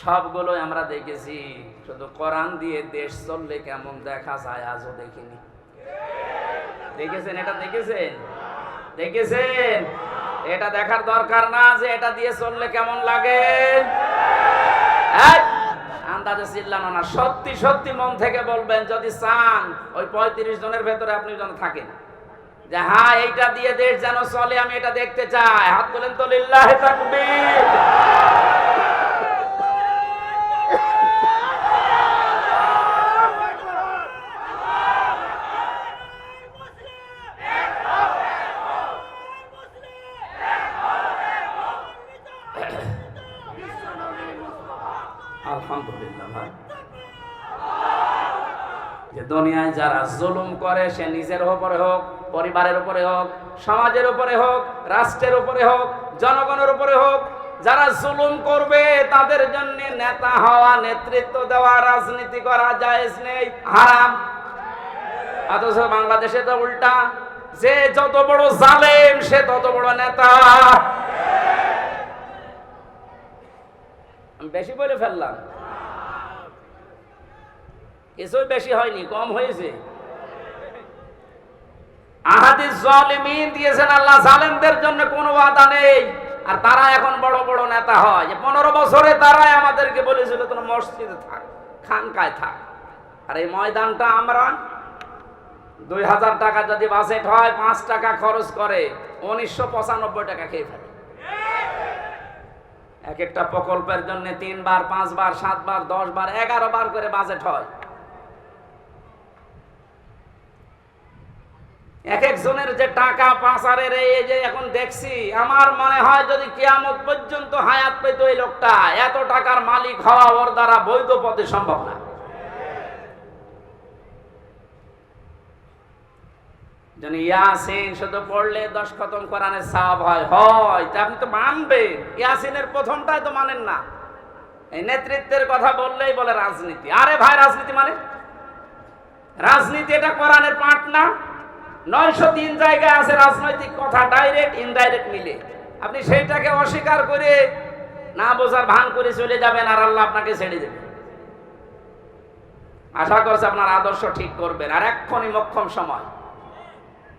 সবগুলোই আমরা দেখেছি, শুধু কোরআন দিয়ে দেশ চললে কেমন দেখা যায় আজও দেখিনি। দেখেছেন? এটা দেখেছেন? দেখেছেন? এটা দেখার দরকার না যে এটা দিয়ে চললে কেমন লাগে। আন্দাজে চিল্লানো না, সত্যি সত্যি মন থেকে বলবেন যদি চান ওই 35 জনের ভেতরে আপনি যেন থাকেন যে হ্যাঁ এইটা দিয়ে দেশ যেন চলে, আমি এটা দেখতে চাই। হাত তোলেন তো, লিল্লাহি তাকবীর। আলহামদুলিল্লাহ ভাই, যে দুনিয়ায় যারা জুলুম করে সে নিজের উপরে হোক, পরিবারের উপরে হোক, সমাজের উপরে হোক, রাষ্ট্রের উপরে হোক, জনগণের উপরে হোক, যারা জুলুম করবে তাদের জন্য নেতা হওয়া, নেতৃত্ব দেওয়া, রাজনীতি করা জায়েজ নেই, হারাম। অথচ বাংলাদেশে তো উল্টা, যে যত বড় জালেম সে তত বড় নেতা। আমি বেশি বলে ফেললাম? কিছুই বেশি হয়নি, কম হয়েছে। আহাদিস জালিমিন দিয়েছেন আল্লাহ, জালেমদের জন্য কোনো ওয়াদা নেই। আর তারা এখন বড় বড় নেতা হয়। 15 বছরে তারাই আমাদেরকে বলেছিল তোমরা মসজিদে থাক, খানকায় থাক। আর এই ময়দানটা আমরা 2000 টাকা যদি বাজেট হয়, 5 টাকা খরচ করে 1995 টাকা খেয়ে ফেলে। এক একটা প্রকল্পের জন্য 3 বার, 5 বার, 7 বার, 10 বার, 11 বার করে বাজেট হয়। এক একজনের যে টাকা পাচারের এই যে এখন দেখছি, আমার মনে হয় যদি কিয়ামত পর্যন্ত হায়াত পেত এই লোকটা, এত টাকার মালিক হওয়া ওর দ্বারা বৈধ পথে সম্ভব না। যেন ইয়াসিন শুধু পড়লে 10 খতম কোরআনের সওয়াব হয়, তা আপনি তো মানবেন। ইয়াসিনের প্রথমটাই তো মানেন না। এই নেতৃত্বের কথা বললেই বলে রাজনীতি। আরে ভাই, রাজনীতি মানে রাজনীতি এটা কোরআনের পাঠ না। 903 জায়গায় আছে রাজনৈতিক কথা, ডাইরেক্ট ইনডাইরেক্ট মিলে। আপনি সেইটাকে অস্বীকার করে না বোঝার ভান করে চলে যাবেন, আর আল্লাহ আপনাকে ছেড়ে দেবেন। আশা করছি আপনার আদর্শ ঠিক করবেন, আর এক্ষুনি মোক্ষম সময়।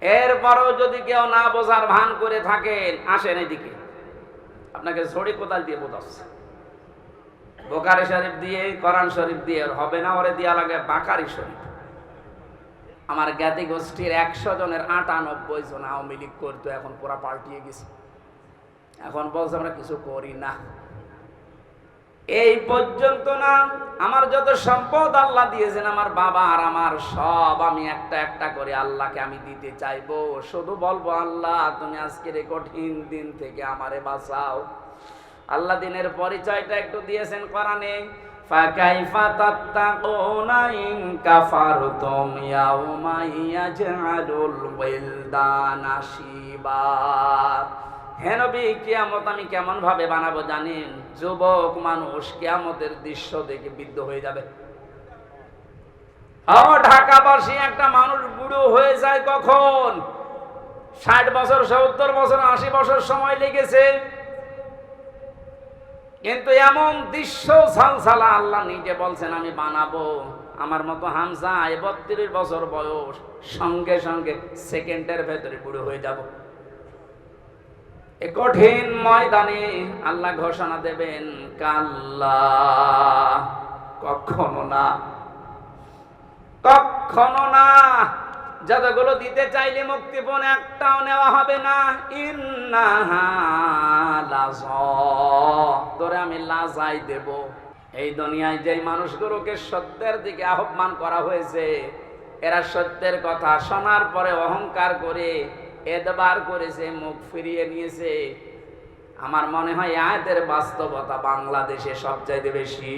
এরপরও যদি কেউ না বোঝার ভান করে থাকেন, আসেন এদিকে, আপনাকে ঝড়ি কোদাল দিয়ে বোঝাচ্ছে। বুখারী শরীফ দিয়ে, কোরআন শরীফ দিয়ে হবে না, ওরে দিয়া লাগে বাকারি শরীফ। আমার জ্ঞাতি গোষ্ঠীর 100 জনের 98 জন আওয়ামী লীগ করতো, এখন পুরা পাল্টিয়ে গেছে। এখন বলছে আমরা কিছু করি না। এই পর্যন্ত না, আমার যত সম্পদ আল্লাহ দিয়েছেন, আমার বাবা আর আমার সব, আমি একটা একটা করে আল্লাহকে আমি দিতে চাইবো। শুধু বলবো আল্লাহ তুমি আজকের এই কঠিন দিন থেকে আমারে বাঁচাও। আল্লাহ দিনের পরিচয়টা একটু দিয়েছেন কোরআনে, ফাকাইফা তাত্তাকুনা ইন কাফারতুম ইয়াউমা ইয়াজআলুল ওয়ালদানা শিবা। হে নবী, কিয়ামত আমি কেমন ভাবে বানাবো জানেন? যুবক মানুষ কিয়ামতের দৃশ্য দেখে বিদ্ধ হয়ে যাবে। ঢাকাবাসী একটা মানুষ বুড়ো হয়ে যায় কখন? 60 বছর, 70 বছর, 80 বছর সময় লেগেছে। কিন্তু এমন দৃশ্য ঝালঝালা আল্লাহ নিজে বলছেন আমি বানাবো। আমার মতো হামজা 32 বছর বয়স, সঙ্গে সঙ্গে সেকেন্ডের ভেতরে বুড়ো হয়ে যাব। এই কঠিন ময়দানে আল্লাহ ঘোষণা দেবেন, কাল্লা, কখনো না, কখনো না। যতগুলো দিতে চাইলে মুক্তিপণ একটাও নেওয়া হবে না। ইন্নাহা লাযা, তোরে আমি লাজাই দেব। এই দুনিয়ায় যে মানুষগুলোকে সত্যের দিকে আহ্বান করা হয়েছে, এরা সত্যের কথা শোনার পরে অহংকার করে এদবার করেছে, মুখ ফিরিয়ে নিয়েছে। আমার মনে হয় আয়াতের বাস্তবতা বাংলাদেশে সবচাইতে বেশি।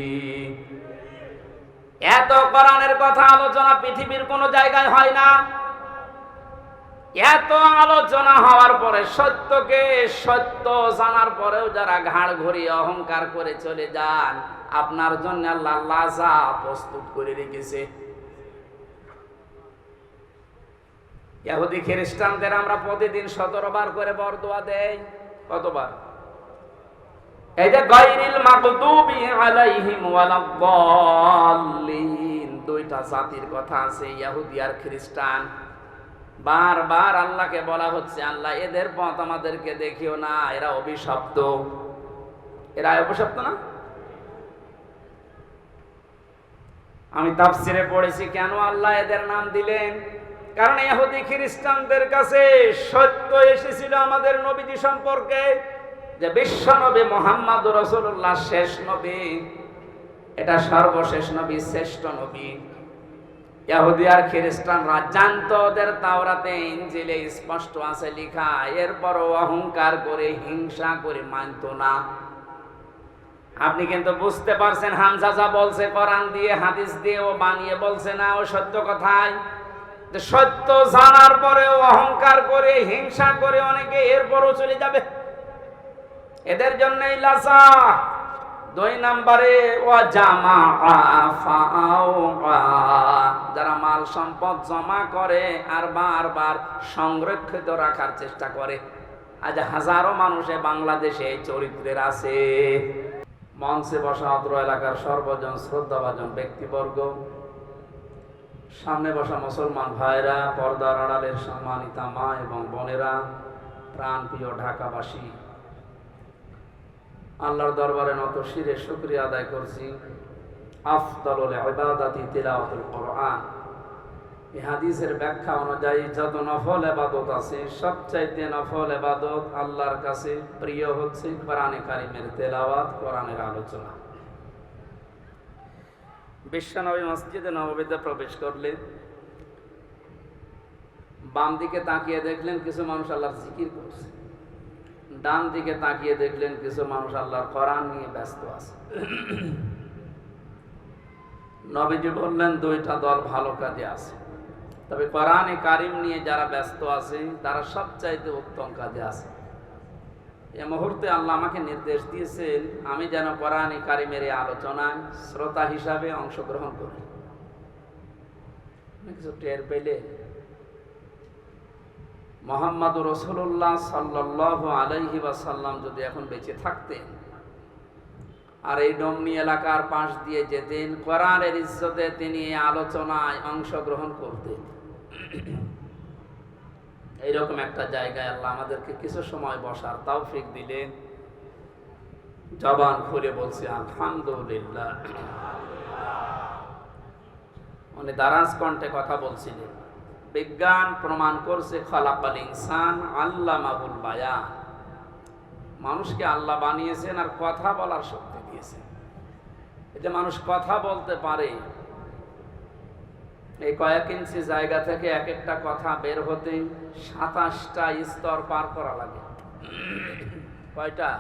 এত কোরআনের কথা আলোচনা পৃথিবীর কোনো জায়গায় হয় না। এত আলোচনা হওয়ার পরে, সত্যকে সত্য জানার পরেও যারা ঘাড় ঘুরিয়ে অহংকার করে চলে যান, আপনার জন্য আল্লাহ লাজা প্রস্তুত করে রেখেছে। ইহুদি খ্রিস্টানদের আমরা প্রতিদিন 17 বার করে বরদোয়া দেই। কতবার? এই যে গায়রিল মাগদুবি আলাইহিম ওয়ালাদ-দাল্লিন, দুইটা জাতির কথা আছে, ইহুদি আর খ্রিস্টান। বারবার আল্লাহকে বলা হচ্ছে, আল্লাহ এদের পথ আমাদেরকে দেখিও না, এরা অভিশপ্ত। এরা অভিশপ্ত না? আমি তাফসিরে পড়েছি কেন আল্লাহ এদের নাম দিলেন। কারণ ইহুদি খ্রিস্টানদের কাছে সত্য এসেছিল আমাদের নবীজি সম্পর্কে, যে বিশ্ব নবী মুহাম্মদ রাসূলুল্লাহ শেষ নবী, এটা সর্বশেষ নবী, শ্রেষ্ঠ নবী। ইহুদি আর খ্রিস্টানরা জানতো ওদের তাওরাতে ইনজিলে স্পষ্ট আছে লেখা, এরপরও অহংকার করে হিংসা করে মানতো না। আপনি কিন্তু বুঝতে পারছেন হামজা যা বলছে কোরআন দিয়ে হাদিস দিয়ে ও বানিয়ে বলছে না, ও সত্য কথাই। সত্য জানার পরেও অহংকার করে হিংসা করে অনেকে এরপরও চলে যাবে। এদের জন্যই লাসা। 2 নম্বরে যারা মাল সম্পদ জমা করে আর বারবার সংরক্ষিত রাখার চেষ্টা করে। আজ হাজারো মানুষে বাংলাদেশে এই চরিত্রের আছে। মঞ্চে বসা অত্র এলাকার সর্বজন শ্রদ্ধাভাজন ব্যক্তিবর্গ, সামনে বসা মুসলমান ভাইরা, পর্দার আড়ালের সম্মানিতা মা এবং বোনেরা, প্রাণপ্রিয় ঢাকাবাসী, আল্লাহর দরবারে নত শিরে শুকরিয়া আদায় করছি। আফদালুল ইবাদাতি তিলাওয়াতুল কোরআন। এই হাদিসের ব্যাখ্যা অনুযায়ী যত নফল ইবাদত আছে, সবচাইতে নফল ইবাদত আল্লাহর কাছে প্রিয় হচ্ছে কোরআনে কারীমের তেলাওয়াত, কোরআনের আলোচনা। বিশ্বনবী মসজিদে নববীতে প্রবেশ করলে বাম দিকে তাকিয়ে দেখলেন কিছু মানুষ আল্লাহর জিকির করছে, ডান দিকে তাকিয়ে দেখলেন কিছু মানুষ আল্লাহর কোরআন নিয়ে ব্যস্ত আছে। নবীজি বললেন দুইটা দল ভালো কাজে আছে, তবে কোরআনে কারীম নিয়ে যারা ব্যস্ত আছে তারা সবচাইতে উত্তম কাজে আছে। এই মুহূর্তে আল্লাহ আমাকে নির্দেশ দিয়েছেন আমি যেন কোরআনে কারীমের এই আলোচনায় শ্রোতা হিসাবে অংশগ্রহণ করি। কিছু টের পেলে মুহাম্মদুর রাসূলুল্লাহ সাল্লাল্লাহু আলাইহি ওয়াসাল্লাম যদি এখন বেঁচে থাকতেন আর এই ডমনি এলাকার পাশ দিয়ে যেতেন, কোরআনের ইজ্জতে তিনি এই আলোচনায় অংশগ্রহণ করতেন। এইরকম একটা জায়গায় আল্লাহ আমাদেরকে কিছু সময় বসার তৌফিক দিলেন। জবান খুলে বলছি আলহামদুলিল্লাহ। উনি দারাজ কণ্ঠে কথা বলছিলেন, বিজ্ঞান প্রমাণ করছে খালাকাল ইনসান আল্লামাহুল বায়ান, মানুষকে আল্লাহ বানিয়েছেন আর কথা বলার শক্তি দিয়েছেন। এতে মানুষ কথা বলতে পারে। এই কয়েক ইঞ্চি জায়গা থেকে এক একটা কথা বের হতে 27টা স্তর পার করা লাগে। কয়টা?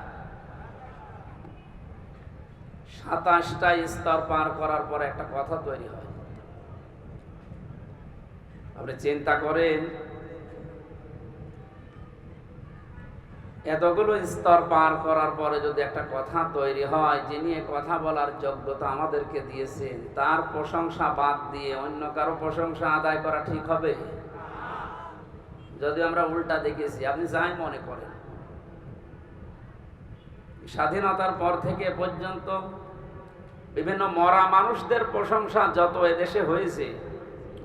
27টা স্তর পার করার পর একটা কথা তৈরি হয়। আপনি চিন্তা করেন এতগুলো স্তর পার করার পরে যদি একটা কথা তৈরি হয়, যিনি কথা বলার যোগ্যতা আমাদেরকে দিয়েছেন তার প্রশংসা বাদ দিয়ে অন্য কারো প্রশংসা আদায় করা ঠিক হবে? যদি আমরা উল্টা দেখেছি, আপনি যাই মনে করেন স্বাধীনতার পর থেকে পর্যন্ত বিভিন্ন মরা মানুষদের প্রশংসা যত এদেশে হয়েছে,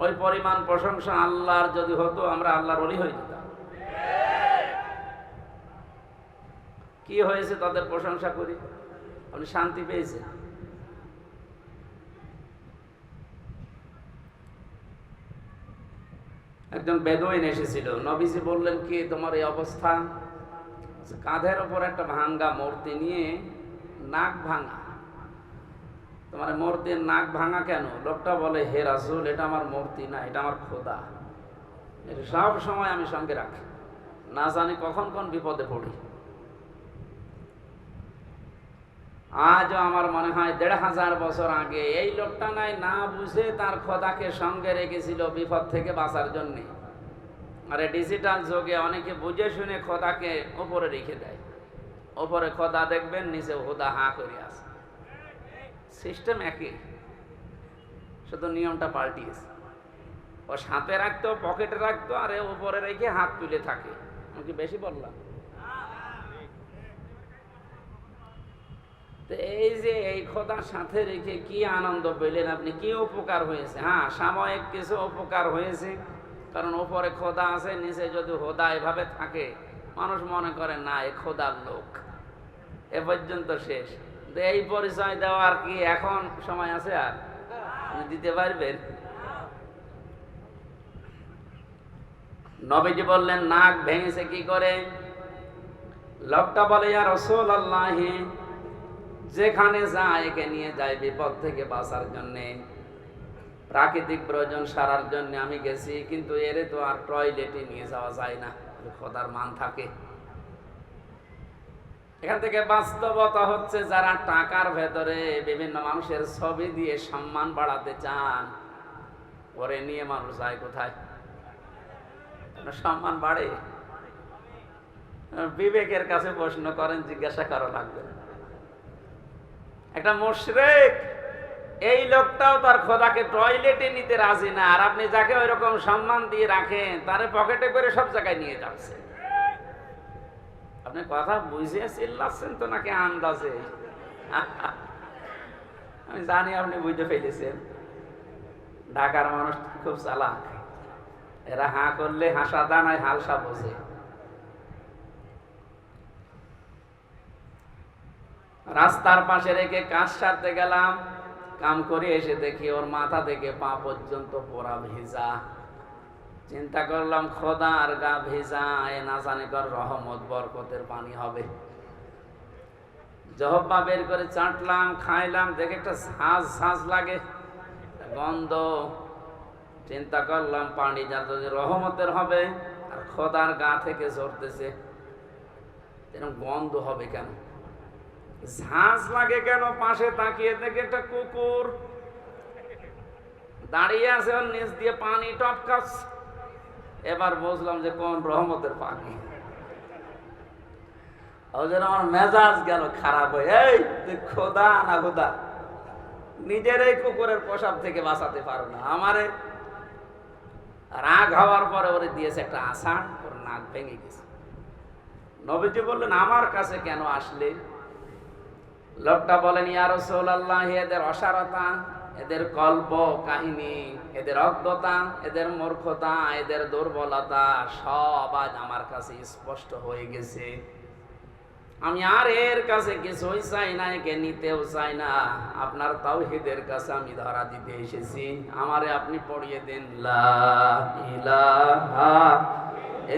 ওই পরিমাণ প্রশংসা আল্লাহর যদি হতো আমরা আল্লাহর ওলি হয়ে যেতাম। কি হয়েছে তাদের প্রশংসা করি? আপনি শান্তি পেয়েছেন? একজন বেদুইন এসেছিল, নবীজি বললেন কি তোমার এই অবস্থা? কাঁধের ওপর একটা ভাঙ্গা মূর্তি নিয়ে নাক ভাঙা। তোমার মূর্তির নাক ভাঙা কেন? লোকটা বলে হে রাসূল, এটা আমার মূর্তি না, এটা আমার খোদা। এটা সব সময় আমি সঙ্গে রাখি, না জানি কখন কোন বিপদে পড়ি। আজও আমার মনে হয় 1500 বছর আগে এই লোকটা নাই না বুঝে তার খোদাকে সঙ্গে রেখেছিল বিপদ থেকে বাঁচার জন্য। আর ডিজিটাল যুগে অনেকে বুঝে শুনে খোদাকে উপরে রেখে দেয়। উপরে খোদা দেখবেন, নিচে খোদা হাঁ করে আছে। সিস্টেম একই, শুধু নিয়মটা পাল্টিয়েছে। ও সাথে রাখতো, পকেটে রাখতো, আর উপরে রেখে হাত তুলে থাকে। আমি কি বেশি বললাম? তো এই যে এই খোদার সাথে রেখে কি আনন্দ পেলেন আপনি, কি উপকার হয়েছে? হ্যাঁ, সাময়িক কিছু উপকার হয়েছে, কারণ উপরে খোদা আছে, নিচে যদি খোদা এভাবে থাকে মানুষ মনে করে না এ খোদার লোক, এ পর্যন্ত শেষ। এই পরিচয় দেওয়ার কি এখন সময় আছে? আর আপনি দিতে পারবেন? নবীজি বললেন নাক ভেঙেছে কি করে? লোকটা বলে ইয়া রাসূলুল্লাহ, যেখানে যায় একে নিয়ে যায় বিপদ থেকে বাঁচার জন্যে, প্রাকৃতিক প্রয়োজন সারার জন্য আমি গেছি, কিন্তু এরে তো আর টয়লেটে নিয়ে যাওয়া যায় না, খোদার মান থাকে। এখান থেকে বাস্তবতা হচ্ছে যারা টাকার ভেতরে বিভিন্ন মানুষের ছবি দিয়ে সম্মান বাড়াতে চান, পরে নিয়ে মানুষ যায় কোথায়? সম্মান বাড়ে? বিবেকের কাছে প্রশ্ন করেন, জিজ্ঞাসা করা লাগবে। একটা মুশরিক, এই লোকটাও তার খোদাকে টয়লেটে নিতে রাজি না, আর আপনি যাকে ওই রকম সম্মান দিয়ে রাখেন তারে পকেটে করে সব জায়গায় নিয়ে যাচ্ছে। আপনি কথা বুঝে চিল্লাচ্ছেন তো নাকি আন্দাজে? আমি জানি আপনি বুঝতে ফেলেছেন। ঢাকার মানুষ খুব চালাক, এরা হাঁ করলে হাসা দানায় হালসা বোঝে। রাস্তার পাশে রেখে কাজ সারতে গেলাম, কাম করে এসে দেখি ওর মাথা থেকে পা পর্যন্ত পোড়া ভেজা। চিন্তা করলাম খোদা আর গা ভেজা, এ না জানি কর রহমত বরকতের পানি হবে। জহব্বা বের করে চাটলাম, খাইলাম, দেখে একটা ঝাঁজ ঝাঁজ লাগে, গন্ধ। চিন্তা করলাম পানি যা যদি রহমতের হবে, আর খোদার গা থেকে ঝরতেছে, এরকম গন্ধ হবে কেন? ঝাঁজ লাগে কেন? পাশে তাকিয়ে দেখে একটা কুকুর দাঁড়িয়ে আছে, ওর নিচ দিয়ে পানি টপকাচ্ছে। এবার বুঝলাম যে কোন রহমতের পানি। ওদের আমার মেজাজ গেল খারাপ হয়ে, এই তুই খোদা না খোদা, নিজের এই কুকুরের পোশাক থেকে বাঁচাতে পারো না, আমারে রাগ হওয়ার পরে ওরে দিয়েছে একটা আষাঢ়, ওর নাক ভেঙে গেছে। নবীজি বললেন আমার কাছে কেন আসলে? লোকটা বলেন ইয়া রাসূলুল্লাহ, এদের অসারতা, এদের কল্প কাহিনী, এদের অজ্ঞতা, এদের মূর্খতা, এদের দুর্বলতা সব আজ আমার কাছে স্পষ্ট হয়ে গেছে। আমি আর এর কাছে কিছুই চাই না, একে নিতেও চাই না। আপনার তাওহীদের কাছে আমি ধরা দিতে এসেছি, আমারে আপনি পড়িয়ে দেন লা ইলাহা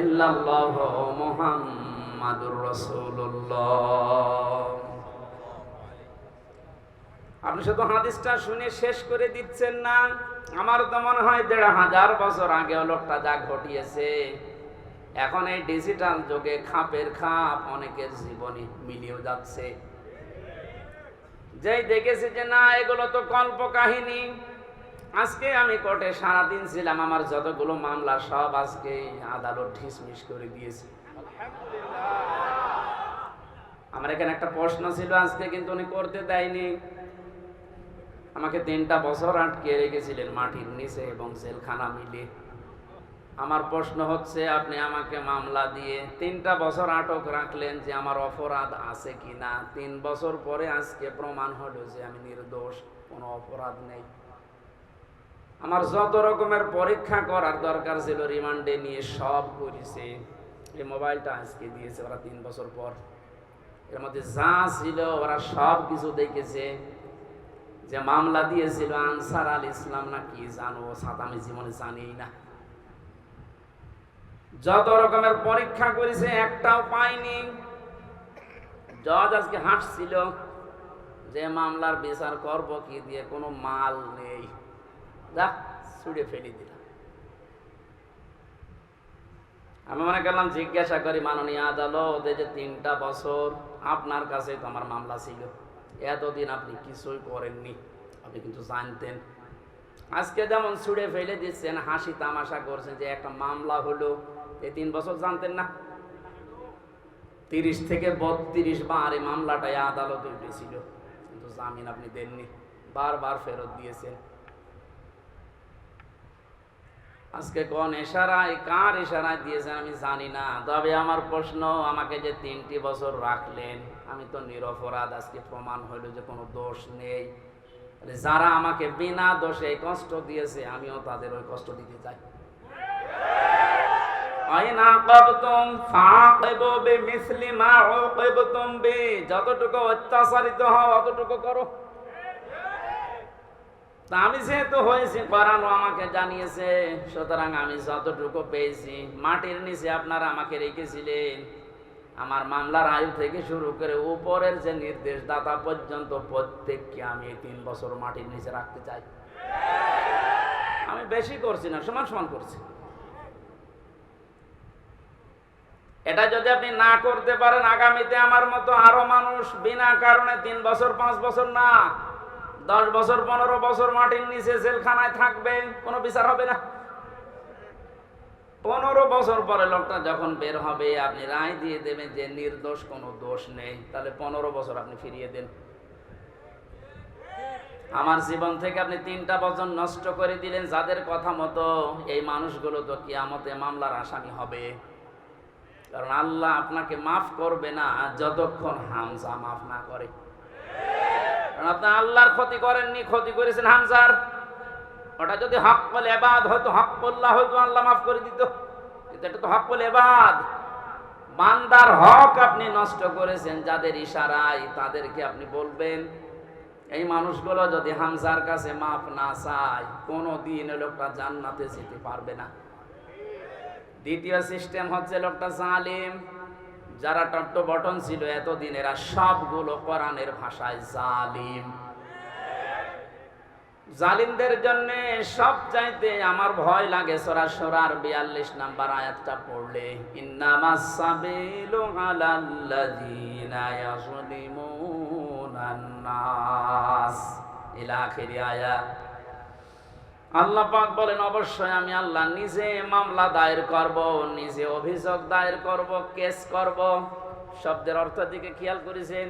ইল্লাল্লাহু মুহাম্মাদুর রাসূলুল্লাহ। আপনি শুধু হাদিসটা শুনে শেষ করে দিচ্ছেন না। আমার তো মনে হয় ১৫০০ বছর আগে লোকটা যা ঘটিয়েছে, এখন এই ডিজিটাল যুগে খাপের খাপ অনেকের জীবনে মিলিয়ে যাচ্ছে। যেই দেখেছি যে না এগুলো তো কল্প কাহিনী। আজকে আমি কোর্টে সারাদিন ছিলাম, আমার যতগুলো মামলা সব আজকে আদালত ঢিসমিস করে দিয়েছে। আমার এখানে একটা প্রশ্ন ছিল আজকে, কিন্তু উনি করতে দেয়নি। আমাকে ৩টা বছর আটকে রেখেছিলেন মাটির নিচে এবং জেলখানা মিলে। আমার প্রশ্ন হচ্ছে, আপনি আমাকে মামলা দিয়ে ৩টা বছর আটক রাখলেন যে আমার অপরাধ আছে কিনা। ৩ বছর পরে আজকে প্রমাণ হলো যে আমি নির্দোষ, কোনো অপরাধ নেই। আমার যত রকমের পরীক্ষা করার দরকার ছিল রিমান্ডে নিয়ে সব করেছে। এই মোবাইলটা আজকে দিয়েছে ওরা ৩ বছর পর। এর মধ্যে যা ছিল ওরা সব কিছু দেখেছে। যে মামলা দিয়েছিল আনসার আল ইসলাম না কি জানো, সাদামি জীবনে জানি না। যত রকমের পরীক্ষা করেছে একটাও পাইনি। জজ আজকে হাসছিল যে মামলার বিচার করব কি দিয়ে, কোনো মাল নেই, যা ছুড়ে ফেলে দিলাম। আমি মনে করলাম জিজ্ঞাসা করি মাননীয় আদালত, যে 3টা বছর আপনার কাছে তো আমার মামলা ছিল, এতদিন আপনি কিছুই করেননি, আপনি কিন্তু জানতেন। আজকে যেমন ছুড়ে ফেলে দিচ্ছেন, হাসি তামাশা করছেন যে একটা মামলা হলো, এই 3 বছর জানতেন না? 30 থেকে 32 বার এই মামলাটাই আদালতে উঠেছিল, কিন্তু জামিন আপনি দেননি, বারবার ফেরত দিয়েছেন। আজকে কোন ইশারায় কার ইশারায় দিয়েছেন আমি জানি না, তবে আমার প্রশ্ন, আমাকে যে 3টি বছর রাখলেন, আমি তো নিরপরাধ, আজকে প্রমাণ হইল যে কোনো দোষ নেই। যারা আমাকে বিনা দোষে কষ্ট দিয়েছে আমিও তাদের ওই কষ্ট দিতে চাই। যতটুকু অত্যাচারিত হও অতটুকু করো। তা আমি যেহেতু হয়েছি, কোরআন আমাকে জানিয়েছে, সুতরাং আমি যতটুকু পেয়েছি, মাটির নিচে আপনারা আমাকে রেখেছিলেন, আমার মামলার আয়ু থেকে শুরু করে উপরের যে নির্দেশদাতা পর্যন্ত প্রত্যেককে আমি 3 বছর মাটির নিচে রাখতে চাই। আমি বেশি করছি না, সমান সমান করছি। এটা যদি আপনি না করতে পারেন, আগামীতে আমার মতো আরো মানুষ বিনা কারণে 3 বছর 5 বছর না 10 বছর 15 বছর মাটির নিচে জেলখানায় থাকবে, কোনো বিচার হবে না। 15 বছর পরে লোকটা যখন বের হবে, আপনি রায় দিয়ে দেবেন যে নির্দোষ, কোনো দোষ নেই, তাহলে 15 বছর আপনি ফিরিয়ে দেন। আমার জীবন থেকে আপনি 3টা বছর নষ্ট করে দিলেন, যাদের কথা মতো এই মানুষগুলো তো কিয়ামতে মামলার আসামি হবে। কারণ আল্লাহ আপনাকে মাফ করবে না যতক্ষণ হামজা মাফ না করে। কারণ আপনি আল্লাহর ক্ষতি করেননি, ক্ষতি করেছেন হামজার। ওটা যদি হকল ইবাদ হয়তো, হকল্লাহ হয়তো আল্লাহ মাফ করে দিত, কিন্তু এটা তো হকল ইবাদ, বান্দার হক আপনি নষ্ট করেছেন। যাদের ইশারায় তাদেরকে আপনি বলবেন, এই মানুষগুলো যদি হামজার কাছে মাফ না চায়, কোনোদিন লোকটা জান্নাতে যেতে পারবে না। দ্বিতীয় সিস্টেম হচ্ছে লোকটা জালিম। যারা টপ বটন ছিল এতদিন, এরা সবগুলো কোরআনের ভাষায় জালিম। জালিমদের জন্য সবচাইতে আমার ভয় লাগে সূরা শুরার 42 নম্বর আয়াতটা পড়লে, ইন্নামাস সাবিলু আলাল্লাযীনা ইয়াযলিমুনান নাস ইলা আখির আয়াত। আল্লাহ পাক বলেন, অবশ্যই আমি আল্লাহ নিজে মামলা দায়ের করব, নিজে অভিযোগ দায়ের করব, কেস করব। শব্দের অর্থ দিকে খেয়াল করেছেন,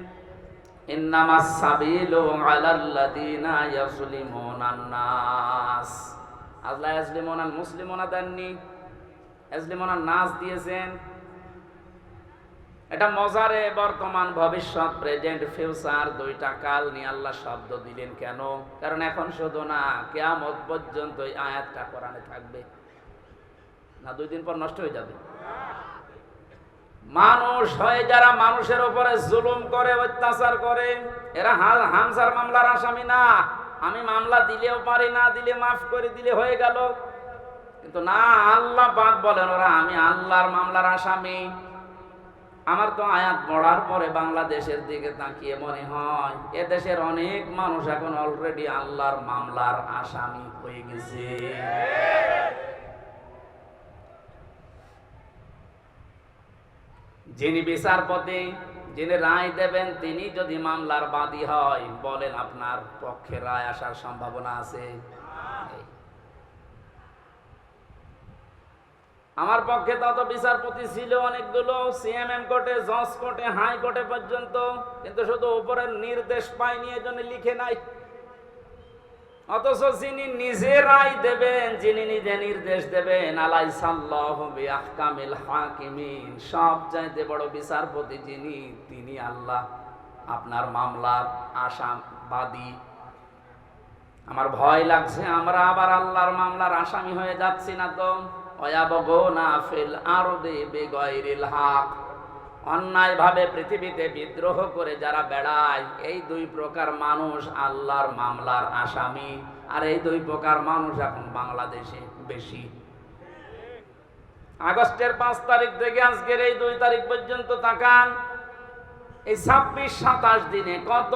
ইন্নামাস সাবিলু আলাল্লাযীনা ইয়াযলিমুনান নাস। আল্লাহ ইয়াযলিমুনাল মুসলিমুনা দেননি, ইয়াযলিমুনান নাস দিয়েছেন। এটা মজারে বর্তমান ভবিষ্যৎ, প্রেজেন্ট ফিউচার, 2টা কাল নিয়ে আল্লাহ শব্দ দিলেন কেন? কারণ এখন শুধু না, কিয়ামত পর্যন্ত এই আয়াতটা কোরআনে থাকবে না, 2 দিন পর নষ্ট হয়ে যাবে। মানুষ হয়ে যারা মানুষের উপরে জুলুম করে, অত্যাচার করে, এরা হামজার মামলার আসামি না। আমি মামলা দিলেও পারি, না দিলে মাফ করে দিলে হয়ে গেল, কিন্তু না, আল্লাহ পাক বলেন ওরা আমি আল্লাহর মামলার আসামি। আমার তো আয়াত পড়ার পরে বাংলাদেশের দিকে তাকিয়ে মনে হয়, এদেশের অনেক মানুষ এখন অলরেডি আল্লাহর মামলার আসামি হয়ে গেছে। যিনি বিচারপতি, যিনি রায় দেবেন, তিনি যদি মামলার বাদী হয়, বলেন আপনার পক্ষে রায় আসার সম্ভাবনা আছে? আমার পক্ষে তত বিচারপতি ছিল অনেকগুলো, সিএমএম কোর্টে, জজ কোর্টে, হাই কোর্টে পর্যন্ত, কিন্তু শুধু উপরের নির্দেশ পাইনি, এজন্য লিখে নাই। অথচ যিনি নিজে রায় দেবেন, যিনি নিজে নির্দেশ দেবেন, আলাইসাল্লাহু বিআহকামিল হাকিমিন, সবচাইতে বড় বিচারপতি যিনি, তিনি আল্লাহ আপনার মামলার আসামবাদী। আমার ভয় লাগছে আমরা আবার আল্লাহর মামলার আসামি হয়ে যাচ্ছি না তো? ওয়ায়াবগুনা ফিল আরদি বিগাইরিল হক, অন্যায়ভাবে পৃথিবীতে বিদ্রোহ করে যারা বেড়ায়, এই 2 প্রকার মানুষ আল্লাহর মামলার আসামি। আর এই 2 প্রকার মানুষ এখন বাংলাদেশে বেশি। আগস্টের 5 তারিখ থেকে আজকের এই 2 তারিখ পর্যন্ত তাকান, এই 26-27 দিনে কত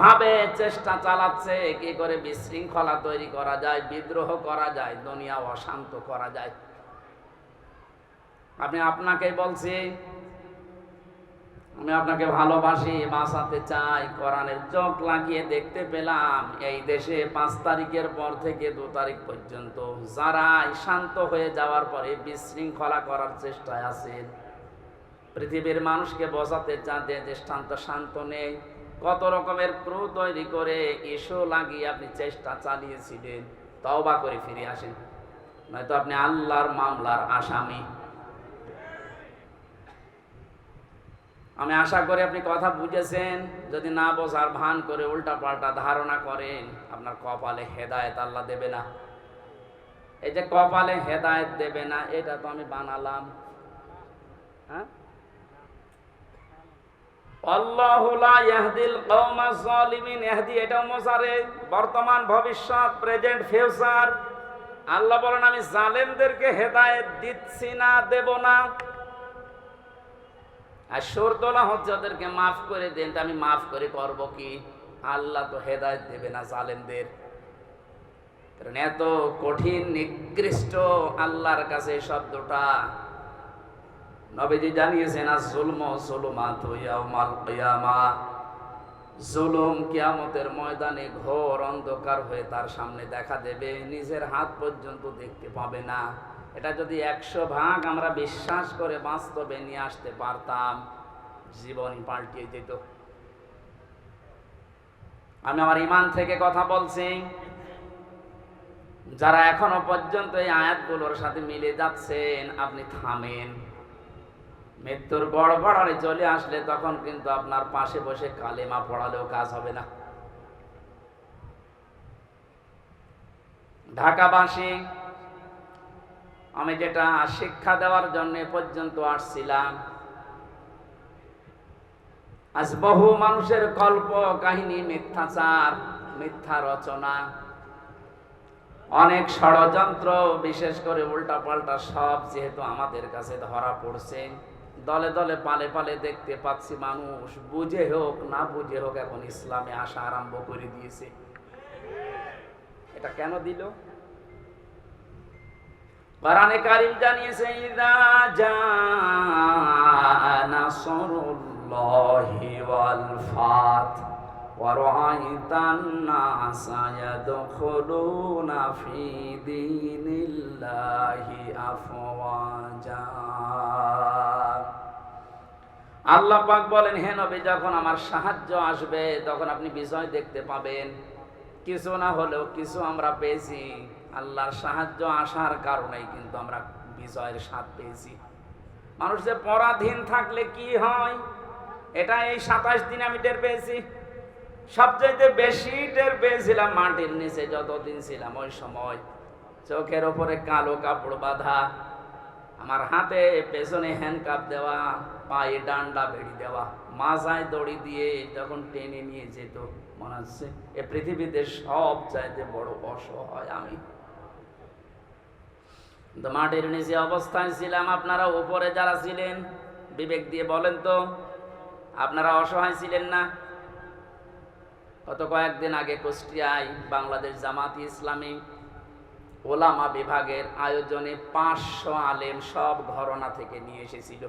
ভাবে চেষ্টা চালাচ্ছে কি করে বিশৃঙ্খলা তৈরি করা যায়, বিদ্রোহ করা যায়, দুনিয়া অশান্ত করা যায়। আমি আপনাকে বলছি, আমি আপনাকে ভালোবাসি, বাঁচাতে চাই। কোরআনের চোখ লাগিয়ে দেখতে পেলাম এই দেশে 5 তারিখের পর থেকে 2 তারিখ পর্যন্ত যারা শান্ত হয়ে যাওয়ার পরে বিশৃঙ্খলা করার চেষ্টায় আছেন, পৃথিবীর মানুষকে বোঝাতে চাঁদে যে শান্ত নেই, কত রকমের ক্রু তৈরি করে ইস্যু লাগিয়ে আপনি চেষ্টা চালিয়েছিলেন। তওবা করে ফিরে আসেন। নয়তো আপনি আল্লাহর মামলার আসামি। আমি আশা করি আপনি কথা বুঝেছেন। যদি না বোঝার ভান করে উল্টা পাল্টা ধারণা করেন, আপনার কপালে হেদায়েত আল্লাহ দেবে না। এই যে কপালে হেদায়েত দেবে না, এটা তো আমি বানালাম। হ্যাঁ, আল্লাহু লা ইয়াহদিল কওমাজ জালিমিন। ইহদি এটাও মোসারে, বর্তমান, ভবিষ্যৎ, প্রেজেন্ট, ফিউচার। আল্লাহ বলেন আমি জালেমদেরকে হেদায়েত দিচ্ছি না, দেব না। আর শর্তলা হচ্ছে ওদেরকে মাফ করে দেন। আমি মাফ করে করব কি? আল্লাহ তো হেদায়েত দেবে না জালেমদের। কারণ এত কঠিন নিকৃষ্ট আল্লাহর কাছে শব্দটা। নবীজি জানিয়েছেন আজ-জুলম যুলুমাতু ইয়াউমাল কিয়ামাহ। জুলুম কিয়ামতের ময়দানে ঘোর অন্ধকার হয়ে তার সামনে দেখা দেবে, নিজের হাত পর্যন্ত দেখতে পাবে না। এটা যদি 100 ভাগ আমরা বিশ্বাস করে বাস্তবে নিয়ে আসতে পারতাম, জীবনই পাল্টিয়ে যেত। আমি আমার ঈমান থেকে কথা বলছি। যারা এখনো পর্যন্ত এই আয়াতগুলোর সাথে মিলে যাচ্ছেন, আপনি থামেন। মৃত্যুর গড়গড়ানি চলে আসলে তখন কিন্তু আপনার পাশে বসে কালেমা পড়ালেও কাজ হবে না। ঢাকাবাসী, আমি যেটা শিক্ষা দেওয়ার জন্য পর্যন্ত আসছিলাম, আজ বহু মানুষের কল্প কাহিনী, মিথ্যাচার, মিথ্যা রচনা, অনেক ষড়যন্ত্র, বিশেষ করে উল্টা পাল্টা সব যেহেতু আমাদের কাছে ধরা পড়ছে, দলে দলে পালে পালে দেখতে পাচ্ছি মানুষ বুঝে হোক না বুঝে হোক এখন ইসলামে আসা আরম্ভ করে দিয়েছে। এটা কেন দিল? কোরআনে কারীম জানিয়েছে ইযা জাআ নাসরুল্লাহি ওয়াল ফাত ওয়া রাআইতান নাসা ইয়াদখুলুনা ফি দীনিল্লাহি আফওয়াজা। আল্লাহ পাক বলেন, হে নবী, যখন আমার সাহায্য আসবে তখন আপনি বিজয় দেখতে পাবেন। কিছু না হলেও কিছু আমরা পেয়েছি। আল্লাহর সাহায্য আসার কারণেই কিন্তু আমরা বিজয়ের স্বাদ পেয়েছি। মানুষ যে পরাধীন থাকলে কি হয়, এটা এই 27 দিন আমি টের পেয়েছি। সবচাইতে বেশি টের পেয়েছিলাম মাটির নিচে যতদিন ছিলাম। ওই সময় চোখের ওপরে কালো কাপড় বাঁধা, আমার হাতে পেছনে হ্যান্ডকাপ দেওয়া, পায়ে ডান্ডা বেড়ি দেওয়া, মাজায় দড়ি দিয়ে যখন টেনে নিয়ে যেত, মনে হচ্ছে এ পৃথিবীতে সব চাইতে বড় অসহায় আমি। মাটির নিচে অবস্থায় ছিলাম। আপনারা উপরে যারা ছিলেন, বিবেক দিয়ে বলেন তো, আপনারা অসহায় ছিলেন না? গত কয়েকদিন আগে কুষ্টিয়ায় বাংলাদেশ জামাত ইসলামী ওলামা বিভাগের আয়োজনে 500 আলেম সব ঘরানা থেকে নিয়ে এসেছিল।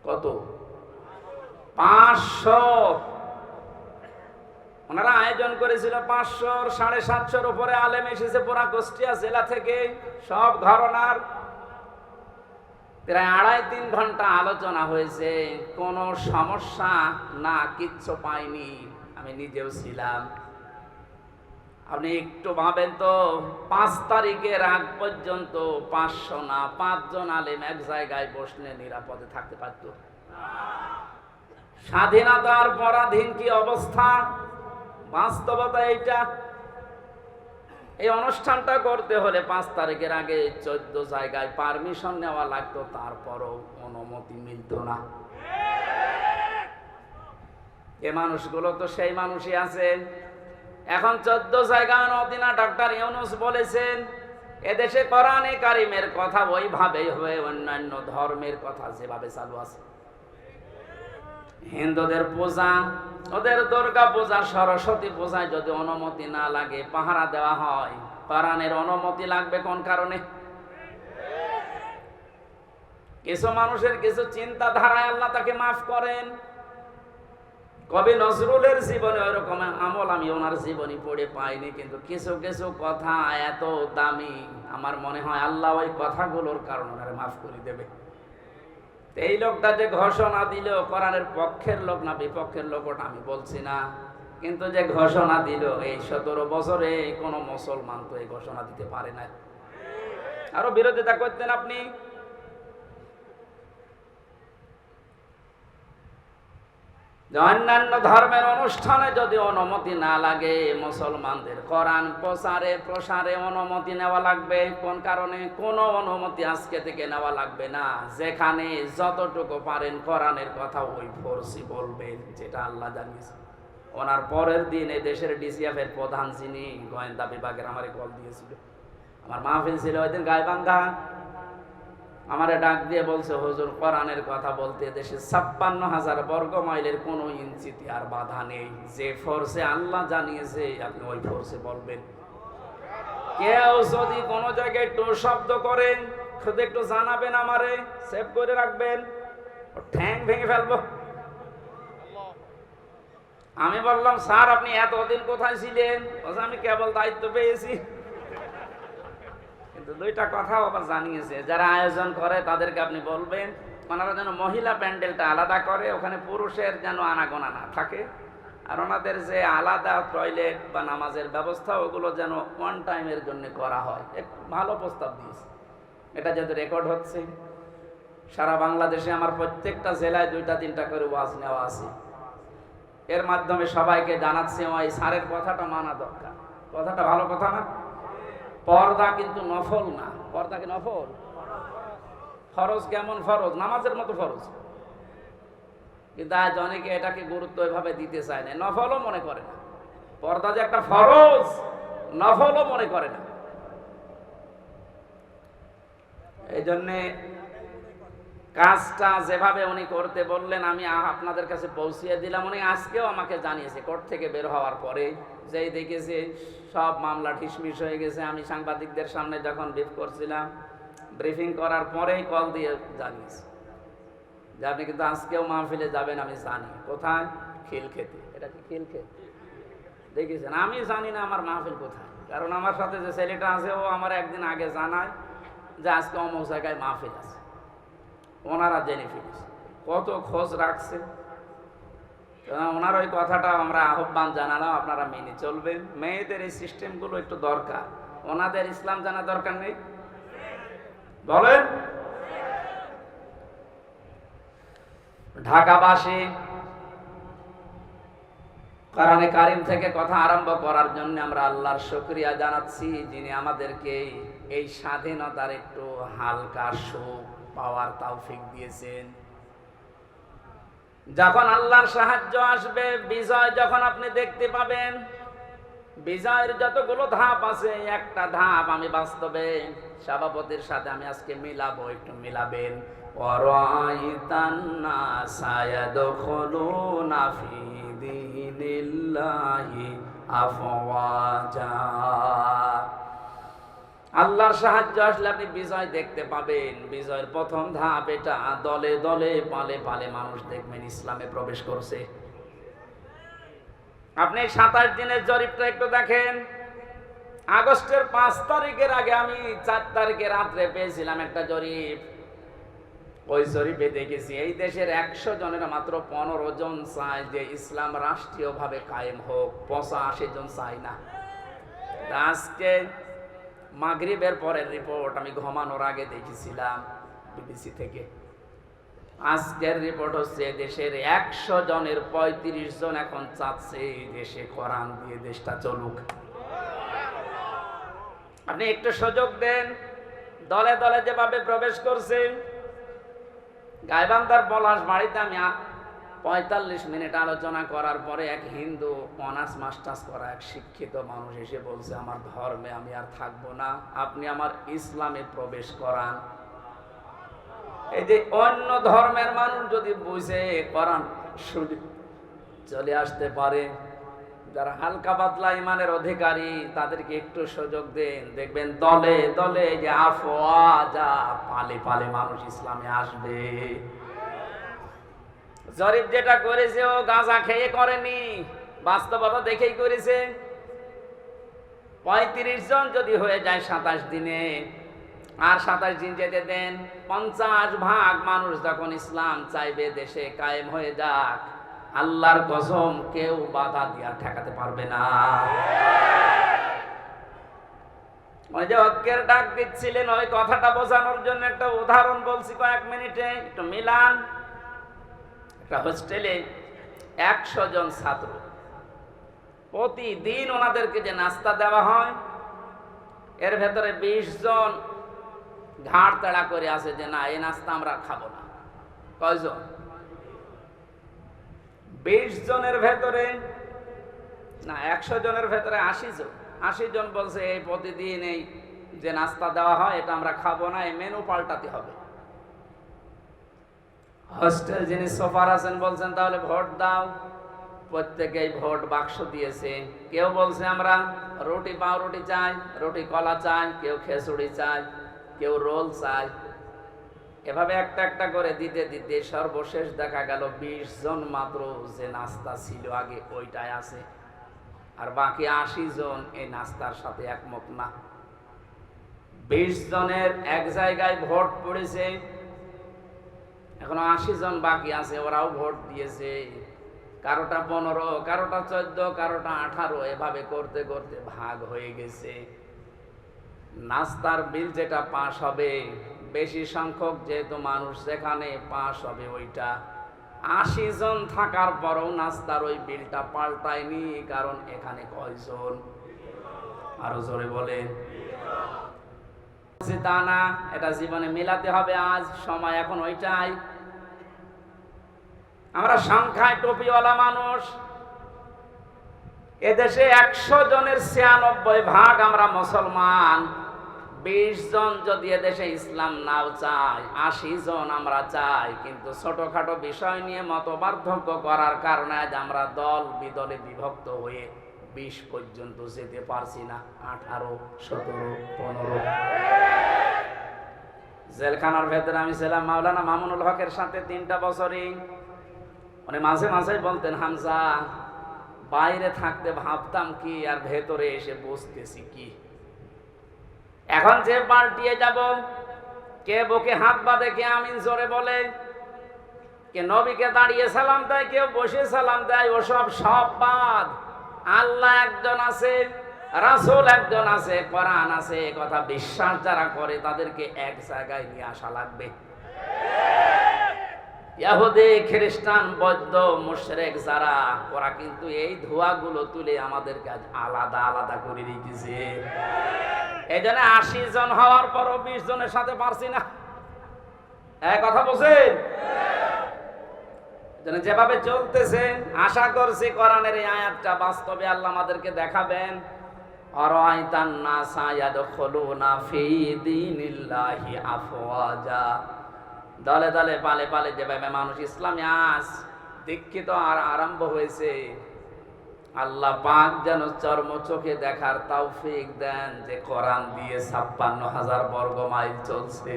কত? 500। ওনারা আয়োজন করেছিল 500, 750 উপরে আলেম এসেছে পুরা কুষ্টিয়া জেলা থেকে, সব ঘরানার। প্রায় 2.5-3 ঘন্টা আলোচনা হয়েছে। কোনো সমস্যা না, কিচ্ছু পাইনি। আমি নিজেও ছিলাম। আপনি একটু ভাবেন তো, 5 তারিখের আগ পর্যন্ত 500 না 5 জন আলেম এক জায়গায় বসলে নিরাপদে থাকতে পারত? স্বাধীনতার পরাধীন কি অবস্থা, বাস্তবতা এইটা। এই অনুষ্ঠানটা করতে হলে 5 তারিখের আগে 14 জায়গায় পারমিশন নেওয়া লাগতো, তারপরও অনুমতি মিলত না। এ মানুষগুলো তো সেই মানুষই আছে। এখন 14 জায়গায় নদিনা ডক্টর ইউনূস বলেছেন, এদেশে কোরআনে কারিমের কথা ওইভাবেই হবে, অন্যান্য ধর্মের কথা যেভাবে চালু আছে। হিন্দুদের পূজা, ওদের দুর্গা পূজা, সরস্বতী পূজায় যদি অনুমতি না লাগে, পাহারা দেওয়া হয়, কোরআনের অনুমতি লাগবে কোন কারণে? কিছু মানুষের কিছু চিন্তাধারায় আল্লাহ তাকে মাফ করেন। কবি নজরুলের জীবনে ওইরকম আমল আমি ওনার জীবনী পড়ে পাইনি, কিন্তু কিছু কিছু কথা এত দামি, আমার মনে হয় আল্লাহ ওই কথাগুলোর কারণে ওনারে মাফ করে দেবে। এই লোকটা যে ঘোষণা দিল, কোরআনের পক্ষের লোক না বিপক্ষের লোক ওটা আমি বলছি না, কিন্তু যে ঘোষণা দিল, এই 17 বছরে কোনো মুসলমান তো এই ঘোষণা দিতে পারে না। আরো বিরোধিতা করতেন আপনি। অন্যান্য ধর্মের অনুষ্ঠানে যদি অনুমতি না লাগে, মুসলমানদের কোরআন প্রচারে প্রসারে অনুমতি নেওয়া লাগবে। কোন কারণে? কোনো অনুমতি আজকে থেকে নেওয়া লাগবে না। যেখানে যতটুকু পারেন কোরআনের কথা ওই ফোর্সি বলবেন, যেটা আল্লাহ জানিয়েছে। ওনার পরের দিন এই দেশের ডিসিএফ এর প্রধান যিনি গোয়েন্দা বিভাগের আমারে কল দিয়েছিল, আমার মাহফিল ছিল ওই দিন গাইবান্ধা, আমারে ডাক দিয়ে বলছে, হুজুর কোরআনের কথা বলতে দেশে 56,000 বর্গ মাইলের কোনো ইঞ্চিতে আর বাধা নেই। যে ফোর্সে আল্লাহ জানিয়েছে আপনি ওই ফোর্সে বলবেন। কেউ যদি কোনো জায়গায় টো শব্দ করেন শুধু একটু জানাবেন, আমারে সেভ করে রাখবেন, ঠ্যাং ভেঙে ফেলবো। আমি বললাম, স্যার আপনি এতদিন কোথায় ছিলেন? আমি কেবল দায়িত্ব পেয়েছি। কিন্তু দুইটা কথাও আবার জানিয়েছে, যারা আয়োজন করে তাদেরকে আপনি বলবেন ওনারা যেন মহিলা প্যান্ডেলটা আলাদা করে, ওখানে পুরুষের যেন আনাগোনা না থাকে, আর ওনাদের যে আলাদা টয়লেট বা নামাজের ব্যবস্থা ওগুলো যেন ওয়ান টাইমের জন্য করা হয়। একটু ভালো প্রস্তাব দিয়েছে। এটা যেহেতু রেকর্ড হচ্ছে, সারা বাংলাদেশে আমার প্রত্যেকটা জেলায় 2-3টা করে ওয়াজ নেওয়া আছে। এর মাধ্যমে সবাইকে জানাচ্ছে ওই স্যারের কথাটা মানা দরকার। কথাটা ভালো কথা না? পর্দা কিন্তু নফল না। পর্দা কি নফল? ফরজ। কেমন ফরজ? নামাজের মতো ফরজ। কিন্তু আজ অনেকে এটাকে গুরুত্ব এভাবে দিতে চায় না, নফলও মনে করে না। পর্দা যে একটা ফরজ, নফলও মনে করে না। এই জন্যে কাজটা যেভাবে উনি করতে বললেন আমি আপনাদের কাছে পৌঁছিয়ে দিলাম। উনি আজকেও আমাকে জানিয়েছে কোর্ট থেকে বের হওয়ার পরে, যেই দেখেছে সব মামলা ঢিসমিস হয়ে গেছে। আমি সাংবাদিকদের সামনে যখন ব্রিফিং করার পরেই কল দিয়ে জানিয়েছে যে আপনি কিন্তু আজকেও মাহফিলে যাবেন। আমি জানি কোথায়, খিলক্ষেতে। এটা কি খিলক্ষেত? দেখেছেন? আমি জানি না আমার মাহফিল কোথায়, কারণ আমার সাথে যে ছেলেটা আছে ও আমার একদিন আগে জানায় যে আজকে অমুক জায়গায় মাহফিল আছে। ওনারা জেনে ফেলেছে, কত খোঁজ রাখছে। ওনার ওই কথাটা আমরা আহ্বান জানালাম, আপনারা মেনে চলবেন। মেয়েদের এই সিস্টেমগুলো একটু দরকার। ওনাদের ইসলাম জানা দরকার নেই? বলেন। ঢাকাবাসী কোরআনে কারিম থেকে কথা আরম্ভ করার জন্য আমরা আল্লাহর শুকরিয়া জানাচ্ছি, যিনি আমাদেরকে এই স্বাধীনতার একটু হালকা সুখ পাওয়ার তৌফিক দিয়েছেন। যখন আল্লাহর সাহায্য আসবে, বিজয় যখন আপনি দেখতে পাবেন, বিজয়ের যতগুলো ধাপ আছে, একটা ধাপ আমি বাস্তবে সভাপতির সাথে আমি আজকে মিলাবো, একটু মিলাবেন। ওয়ারাইতান নাসা ইয়াদখুলুনা ফি দীনিল্লাহি আফওয়াজা। আল্লাহর সাহায্য আসলে আপনি বিজয় দেখতে পাবেন। বিজয়ের প্রথম ধাপ এটা, দলে দলে পালে পালে মানুষ দেখবেন ইসলামে প্রবেশ করছে। আপনি 27 দিনের জরিপটা একটু দেখেন। আগস্টের 5 তারিখের আগে আমি 4 তারিখে রাত্রে পেয়েছিলাম একটা জরিপ। ওই জরিপে দেখেছি এই দেশের 100 জনের মাত্র 15 জন চায় যে ইসলাম রাষ্ট্রীয়ভাবে কায়েম হোক, 85 জন চায় না। আজকে মাগরিবের পরের রিপোর্ট আমি ঘুমানোর আগে দেখেছিলাম বিবিসি থেকে। আজকের রিপোর্ট হচ্ছে দেশের 100 জনের 35 জন এখন চাচ্ছে এই দেশে কোরআন দিয়ে দেশটা চলুক। আপনি একটু সুযোগ দেন। দলে দলে যেভাবে প্রবেশ করছে, গাইবান্ধার পলাশ বাড়িতে আমি 45 মিনিট আলোচনা করার পরে এক হিন্দু অনার্স মাস্টার্স করা এক শিক্ষিত মানুষ এসে বলছে, আমার ধর্মে আমি আর থাকবো না, আপনি আমার ইসলামে প্রবেশ করান। এই যে অন্য ধর্মের মানুষ যদি বুঝে কোরআন শুনে চলে আসতে পারে, যারা হালকা পাতলা ইমানের অধিকারী তাদেরকে একটু সুযোগ দেন, দেখবেন দলে দলে যে আফওয়াজা পালে পালে মানুষ ইসলামে আসবে। জরিপ যেটা করেছে ও গাঁজা খেয়ে করেনি, বাস্তবতা দেখেই করেছে। 35 জন যদি হয়ে যায় 27 দিনে, আর 27 দিন যেতে দেন, 50% মানুষ যখন ইসলাম চাইবে দেশে কায়েম হয়ে যাক, আল্লাহর কসম কেউ বাধা দিয়ে ঠেকাতে পারবে না। ওই যে ঐক্যের ডাক দিচ্ছিলেন, ওই কথাটা বোঝানোর জন্য একটা উদাহরণ বলছি কয়েক মিনিটে, একটু মিলান। একটা হোস্টেলে 100 জন ছাত্র, প্রতিদিন ওনাদেরকে যে নাস্তা দেওয়া হয়, এর ভেতরে 20 জন ঘাড় তেড়া করে আছে যে না, এই নাস্তা আমরা খাবো না। কয়জন? 20 জনের ভেতরে না, 100 জনের ভেতরে 80 জন। 80 জন বলছে এই প্রতিদিন এই যে নাস্তা দেওয়া হয় এটা আমরা খাবো না, এই মেনু পাল্টাতে হবে। হোস্টেল যিনি সুপার আছেন বলছেন তাহলে ভোট দাও। প্রত্যেকেই ভোট বাক্স দিয়েছে। কেউ বলছে আমরা রুটি পাউরুটি চাই, রুটি কলা চাই, কেউ খিচুড়ি চাই, কেউ রোল চাই। এভাবে একটা একটা করে দিতে দিতে সর্বশেষ দেখা গেল 20 জন মাত্র যে নাস্তা ছিল আগে ওইটাই আছে, আর বাকি 80 জন এই নাস্তার সাথে একমত না। 20 জনের এক জায়গায় ভোট পড়েছে, এখনো 80 জন বাকি আছে, ওরাও ভোট দিয়েছে। কারোটা 15, কারোটা 14, কারোটা 18, এভাবে করতে করতে ভাগ হয়ে গেছে। নাস্তার বিল যেটা পাস হবে, বেশি সংখ্যক যেহেতু মানুষ যেখানে পাস হবে ওইটা, 80 জন থাকার পরও নাস্তার ওই বিলটা পাল্টায়নি। কারণ এখানে কয়জন? আরো জোরে বলেন। তা না, এটা জীবনে মেলাতে হবে। আজ সময় এখন ওইটাই। আমরা সংখ্যায় টুপিওয়ালা মানুষ। এদেশে 100 জনের 96 ভাগ আমরা মুসলমান। 20 জন যদি এদেশে ইসলাম নাও চাই, 80 জন আমরা চাই, কিন্তু ছোটখাটো বিষয় নিয়ে মতপার্থক্য করার কারণে আজ আমরা দল বিদলে বিভক্ত হয়ে 20 পর্যন্ত যেতে পারছি না। 18, 17, 15। জেলখানার ভেতরে আমি ছিলাম মাওলানা মামুনুল হকের সাথে 3টা বছরই। উনি মাঝে মাঝে বলতেন, হামজা বাইরে থাকতে ভাবতাম কি আর ভেতরে এসে বসতেছি কি। এখন যে পাল্টিয়ে যাব, কে বুকে হাত বাঁধে, কে আমিন জোরে বলে, কে নবীকে দাঁড়িয়ে সালাম দেয়, কেউ বসে সালাম দেয়, ওসব সব বাদ। আল্লাহ একজন আছে, রাসূল একজন আছে, কোরআন আছে, কথা বিশ্বাস যারা করে তাদেরকে এক জায়গায় নিয়ে আসা লাগবে। ইহুদি, খ্রিস্টান, বৌদ্ধ, মুশরিক যারা, ওরা কিন্তু এই ধোঁয়াগুলো তুলে আমাদেরকে আজ আলাদা আলাদা করে রেখেছে। এই জন্য 80 জন হওয়ার পরও 20 জনের সাথে পারছি না। এক কথা বলছেন। যেভাবে চলতেছে, আশা করছি কোরআনের এই আয়াতটা বাস্তবে আল্লাহ আমাদেরকে দেখাবেন। আরাইতান নাসা ইয়াদখুলুনা ফি দীনিল্লাহি আফওয়াজা। দলে দলে পালে পালে যেভাবে মানুষ ইসলামে আজ দীক্ষিত আর আরম্ভ হয়েছে, আল্লাহ পাক যেন চর্ম চোখে দেখার তৌফিক দেন যে কোরআন দিয়ে 56,000 বর্গ মাইল চলছে।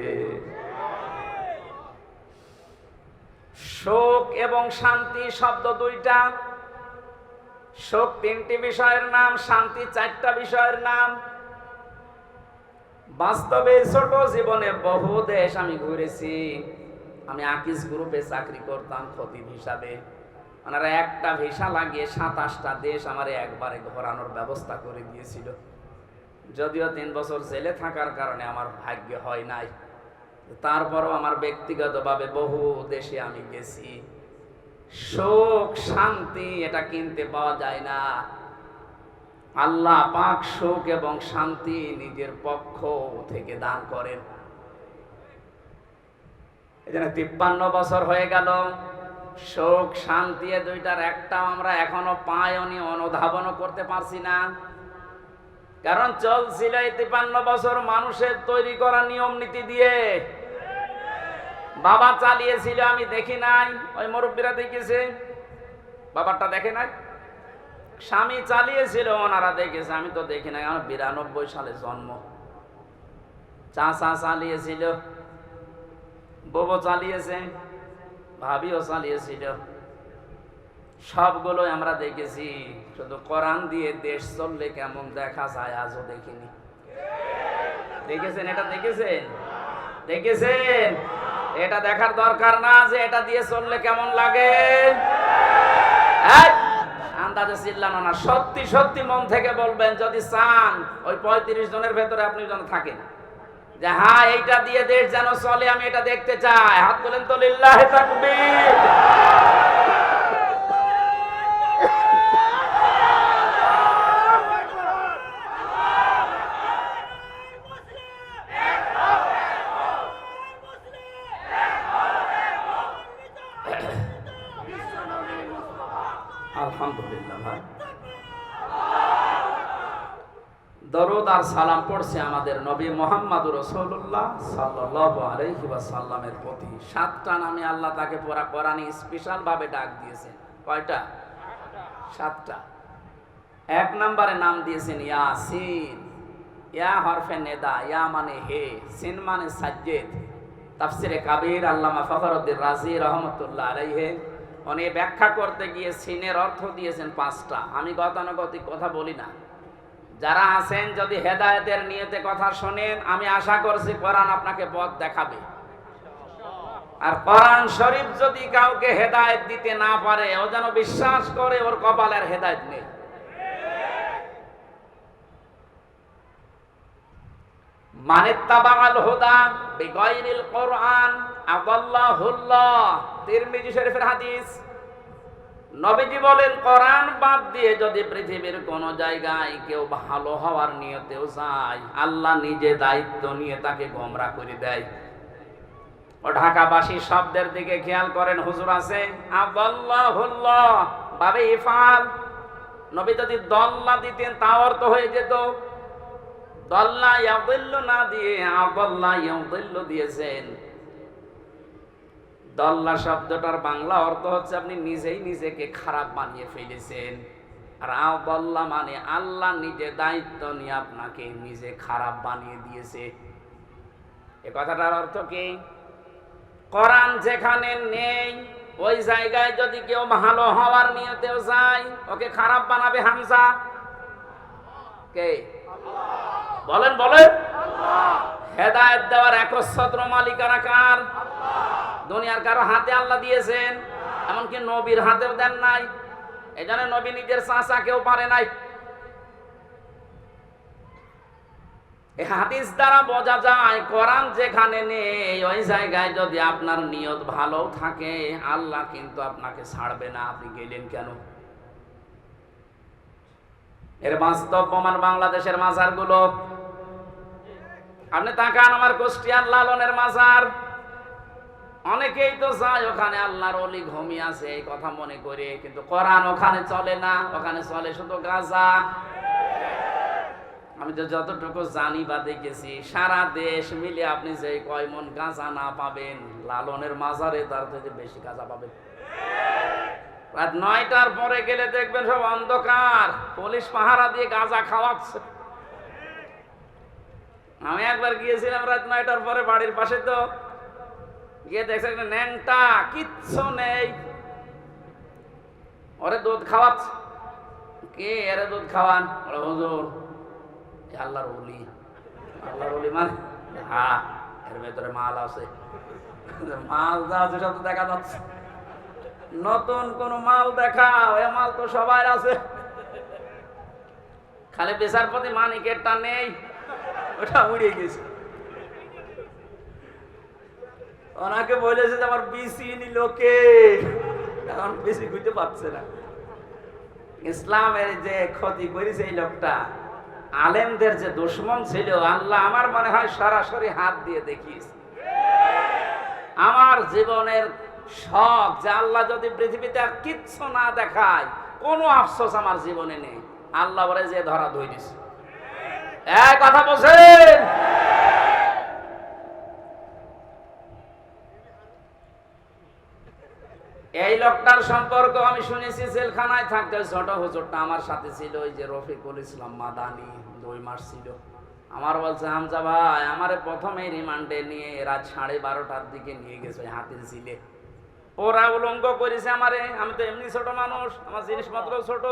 শোক এবং শান্তি শব্দ দুইটা। শোক 3টি বিষয়ের নাম, শান্তি 4টা বিষয়ের নাম। বাস্তবে ছোট জীবনে বহু দেশ আমি ঘুরেছি। আমি আকিস গ্রুপে চাকরি করতাম খতিব হিসাবে। ওনারা একটা ভিসা লাগিয়ে 27টা দেশ আমারে একবারে ঘোরানোর ব্যবস্থা করে দিয়েছিল। যদিও 3 বছর জেলে থাকার কারণে আমার ভাগ্য হয় নাই, তারপরও আমার ব্যক্তিগতভাবে বহু দেশে আমি গেছি। সুখ শান্তি এটা কিনতে পাওয়া যায় না। আল্লাহ পাক সুখ এবং শান্তি নিজের পক্ষ থেকে দান করেন। এজন্য 53 বছর হয়ে গেল, সুখ শান্তি এ দুইটার একটাও আমরা এখনো পাইনি, অনুধাবনও করতে পারছি না। কারণ চলছিল এই 53 বছর মানুষের তৈরি করা নিয়ম নীতি দিয়ে। বাবা চালিয়েছিল, আমি দেখি নাই, ওই মুরব্বীরা দেখেছে, বাবারটা দেখে নাই। স্বামী চালিয়েছিল, ওনারা দেখেছে, আমি তো দেখি নাই। আমার 92 সালে জন্ম। চাচা চালিয়েছিল, বউ চালিয়েছে, ভাবিও চালিয়েছিল, সবগুলোই আমরা দেখেছি। শুধু কোরআন দিয়ে দেশ চললে কেমন দেখা যায় আজও দেখিনি। দেখেছেন? এটা দেখেছেন? দেখেছেন? এটা দেখার দরকার না যে এটা দিয়ে চললে কেমন লাগে। শান্ত আন্দাজে চিল্লানো না, সত্যি সত্যি মন থেকে বলবেন যদি চান ওই 35 জনের ভেতরে আপনি যেন থাকেন, যে হ্যাঁ এইটা দিয়ে দেশ যেন চলে, আমি এটা দেখতে চাই। হাত তোলেন তো, লিল্লাহি তাকবীর। আলহামদুলিল্লাহ ভাই, দরুদ আর সালাম পড়ছে আমাদের নবী মুহাম্মদুর রাসূলুল্লাহ সাল্লাল্লাহু আলাইহি ওয়াসাল্লামের প্রতি। 7টা নামে আল্লাহ তাকে পুরা কোরআনে স্পেশাল ভাবে ডাক দিয়েছেন। কয়টা? 7টা। 1 নম্বরে নাম দিয়েছেন ইয়াসিন। ইয়া হরফে নেদা, ইয়া মানে হে, সিন মানে সাজ্জেদ। তাফসিরে কাবীর আল্লামা ফখরুদ্দীন রাজি রাহমাতুল্লাহ আলাইহি উনি ব্যাখ্যা করতে গিয়ে সিনের অর্থ দিয়েছেন 5টা। আমি গতানুগতিক কথা বলি না। যারা আছেন যদি হেদায়েতের নিয়তে কথা শোনেন, আমি আশা করছি কোরআন আপনাকে পথ দেখাবে। আর কোরআন শরীফ যদি কাউকে হেদায়েত দিতে না পারে, ও যেন বিশ্বাস করে ওর কপালের হেদায়েত নেই। মানিত্তাবাআল হুদা বিগাইরিল কোরআন আদাল্লাহুল্লাহ। তিরমিজি শরীফের হাদিস। নবীজি বলেন, কোরআন বাদ দিয়ে যদি পৃথিবীর কোন জায়গায় কেউ ভালো হওয়ার নিয়তেও যায়, আল্লাহ নিজে দায়িত্ব নিয়ে তাকে গোমরা করে দেয়। ও ঢাকাবাসী শব্দের দিকে খেয়াল করেন, হুজুর আছে আদাল্লাহুল্লাহ বাবে ইফাল। নবী যদি দল্লা দিতেন তাও অর্থ হয়ে যেত। দল্লা ইয়াদিল্লু না দিয়ে আদাল্লা ইয়াদিল্লু দিয়েছেন। দল্লা শব্দটার বাংলা অর্থ হচ্ছে আপনি নিজেই নিজেকে খারাপ বানিয়ে ফেলেছেন। আর আদাল্লা মানে আল্লাহ নিজে দায়িত্ব নিয়ে আপনাকে নিজে খারাপ বানিয়ে দিয়েছে। এ কথাটার অর্থ কি? কোরআন যেখানে নেই ওই জায়গায় যদি কেউ ভালো হওয়ার নিয়তেও যায়, ওকে খারাপ বানাবে হামজা কে? বলেন বলেন। হেদায়েত দেওয়ার একচ্ছত্র মালিকানা কার? দুনিয়ার কারো হাতে আল্লাহ দিয়েছেন, এমনকি নবীর হাতেও দেন নাই। এই জন্য নবী নিজের চাচা কেউ পারে নাই। এই হাদিস দ্বারা বোঝা যায় কোরআন যেখানে নেই ওই জায়গায় যদি আপনার নিয়ত ভালো থাকে, আল্লাহ কিন্তু আপনাকে ছাড়বে না। আপনি গেলেন কেন? এর বাস্তব প্রমাণ বাংলাদেশের মাজারগুলো। আপনি তাকান, আমার কুষ্টিয়ার লালনের মাজার। অনেকেই তো যায় ওখানে আল্লাহর ওলি ঘুমিয়ে আছে এই কথা মনে করে, কিন্তু কোরআন ওখানে চলে না, ওখানে চলে শুধু গাঁজা। আমি তো যতটুকু জানি বা দেখেছি, সারা দেশ মিলে আপনি যে কয় মন গাঁজা না পাবেন, লালনের মাজারে তার থেকে বেশি গাঁজা পাবেন। রাত 9টার পরে গেলে দেখবেন সব অন্ধকার, পুলিশ পাহারা দিয়ে গাঁজা খাওয়াচ্ছে। আমি একবার গিয়েছিলাম রাত 9টার পরে বাড়ির পাশে, তো গিয়ে দেখছে ন্যাংটা, কিচ্ছু নেই, ওরে দুধ খাওয়াচ্ছে। কে এরে দুধ খাওয়ান? হুজুর আল্লাহর ওলি। আল্লাহর ওলি মানে হ্যাঁ, এর ভেতরে মাল আছে। মাল যা আছে সব দেখা যাচ্ছে। নতুন কোন মাল দেখাও, এ মাল তো সবাই আছে, খালি বিচারপতি মানিকেরটা নেই, ওটা উড়ে গেছে। ওনাকে বলেছে যে আমার বিসি নিল কে, এখন বেশি খুঁজতে পারছে না। ইসলামের যে ক্ষতি করেছে এই লোকটা, আলেমদের যে দুশ্মন ছিল, আল্লাহ আমার মনে হয় সরাসরি হাত দিয়ে দেখিয়েছে। আমার জীবনের শখ যে আল্লাহ যদি পৃথিবীতে আর কিচ্ছু না দেখায়, কোনো আফসোস আমার জীবনে নেই। আল্লাহ বলে যে ধরা ধরে দিছে। এক কথা বলছেন। এই লোকটার সম্পর্ক আমি শুনেছি, জেলখানায় থাকতে ছোট হুজুরটা আমার সাথে ছিল, ওই যে রফিকুল ইসলাম মাদানি, 2 মাস ছিল। আমার বলছে, হামজা ভাই আমারে প্রথমে রিমান্ডে নিয়ে রাত 12:30টার দিকে নিয়ে গেছে ওই হাতির ঝিলে। ওরা উলঙ্গ করেছে আমারে। আমি তো এমনি ছোট মানুষ, আমার জিনিসপত্র ছোট,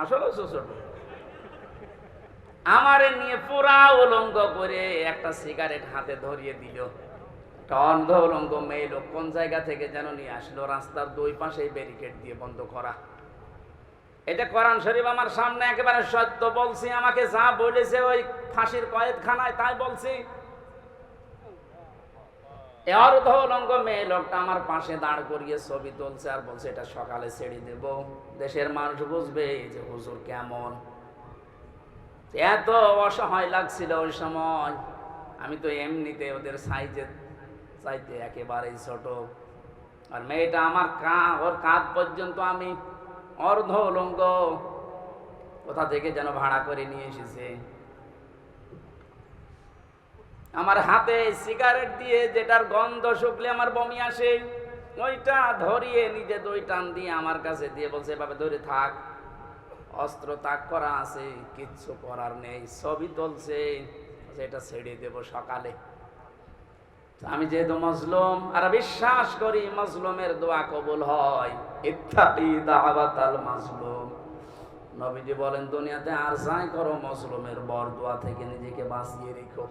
আসলে ছোট। আমারে নিয়ে পুরা উলঙ্গ করে একটা সিগারেট হাতে ধরিয়ে দিল। অন্ধ উলঙ্গ মেয়ে লোক কোন জায়গা থেকে যেন নিয়ে আসলো, রাস্তার 2 পাশে ব্যারিকেড দিয়ে বন্ধ করা। এটা কোরআন শরীফ আমার সামনে একেবারে সত্য বলছি, আমাকে যা বলেছে ওই ফাঁসির কয়েদখানায় তাই বলছি। অর্ধলঙ্গ মেয়ে লোকটা আমার পাশে দাঁড় করিয়ে ছবি তুলছে আর বলছে এটা সকালে ছেড়ে দেব, দেশের মানুষ বুঝবে যে হুজুর কেমন। এত অসহায় লাগছিল ওই সময়, আমি তো এমনিতে ওদের সাইজে চাইতে একেবারেই ছোট, আর মেয়েটা আমার ওর কাঁধ পর্যন্ত আমি অর্ধ উলঙ্গ, কোথা থেকে যেন ভাড়া করে নিয়ে এসেছে। আমার হাতে সিগারেট দিয়ে যেটার গন্ধ শুকলে আমার বমি আসে, ওইটা ধরিয়ে নিজে দই টান দিয়ে আমার কাছে দিয়ে বলছে এভাবে ধরে থাক, অস্ত্র তাক করা আছে, কিচ্ছু করার নেই। ছবি তুলছে, এটা ছেড়ে দেব সকালে। আমি যেহেতু মজলুম আর বিশ্বাস করি মজলুমের দোয়া কবুল হয়, ইত্তাকি দাওয়াতাল মাজলুম। নবীজি বলেন দুনিয়াতে আর যাই করো মজলুমের বরদোয়া থেকে নিজেকে বাঁচিয়ে রেখো।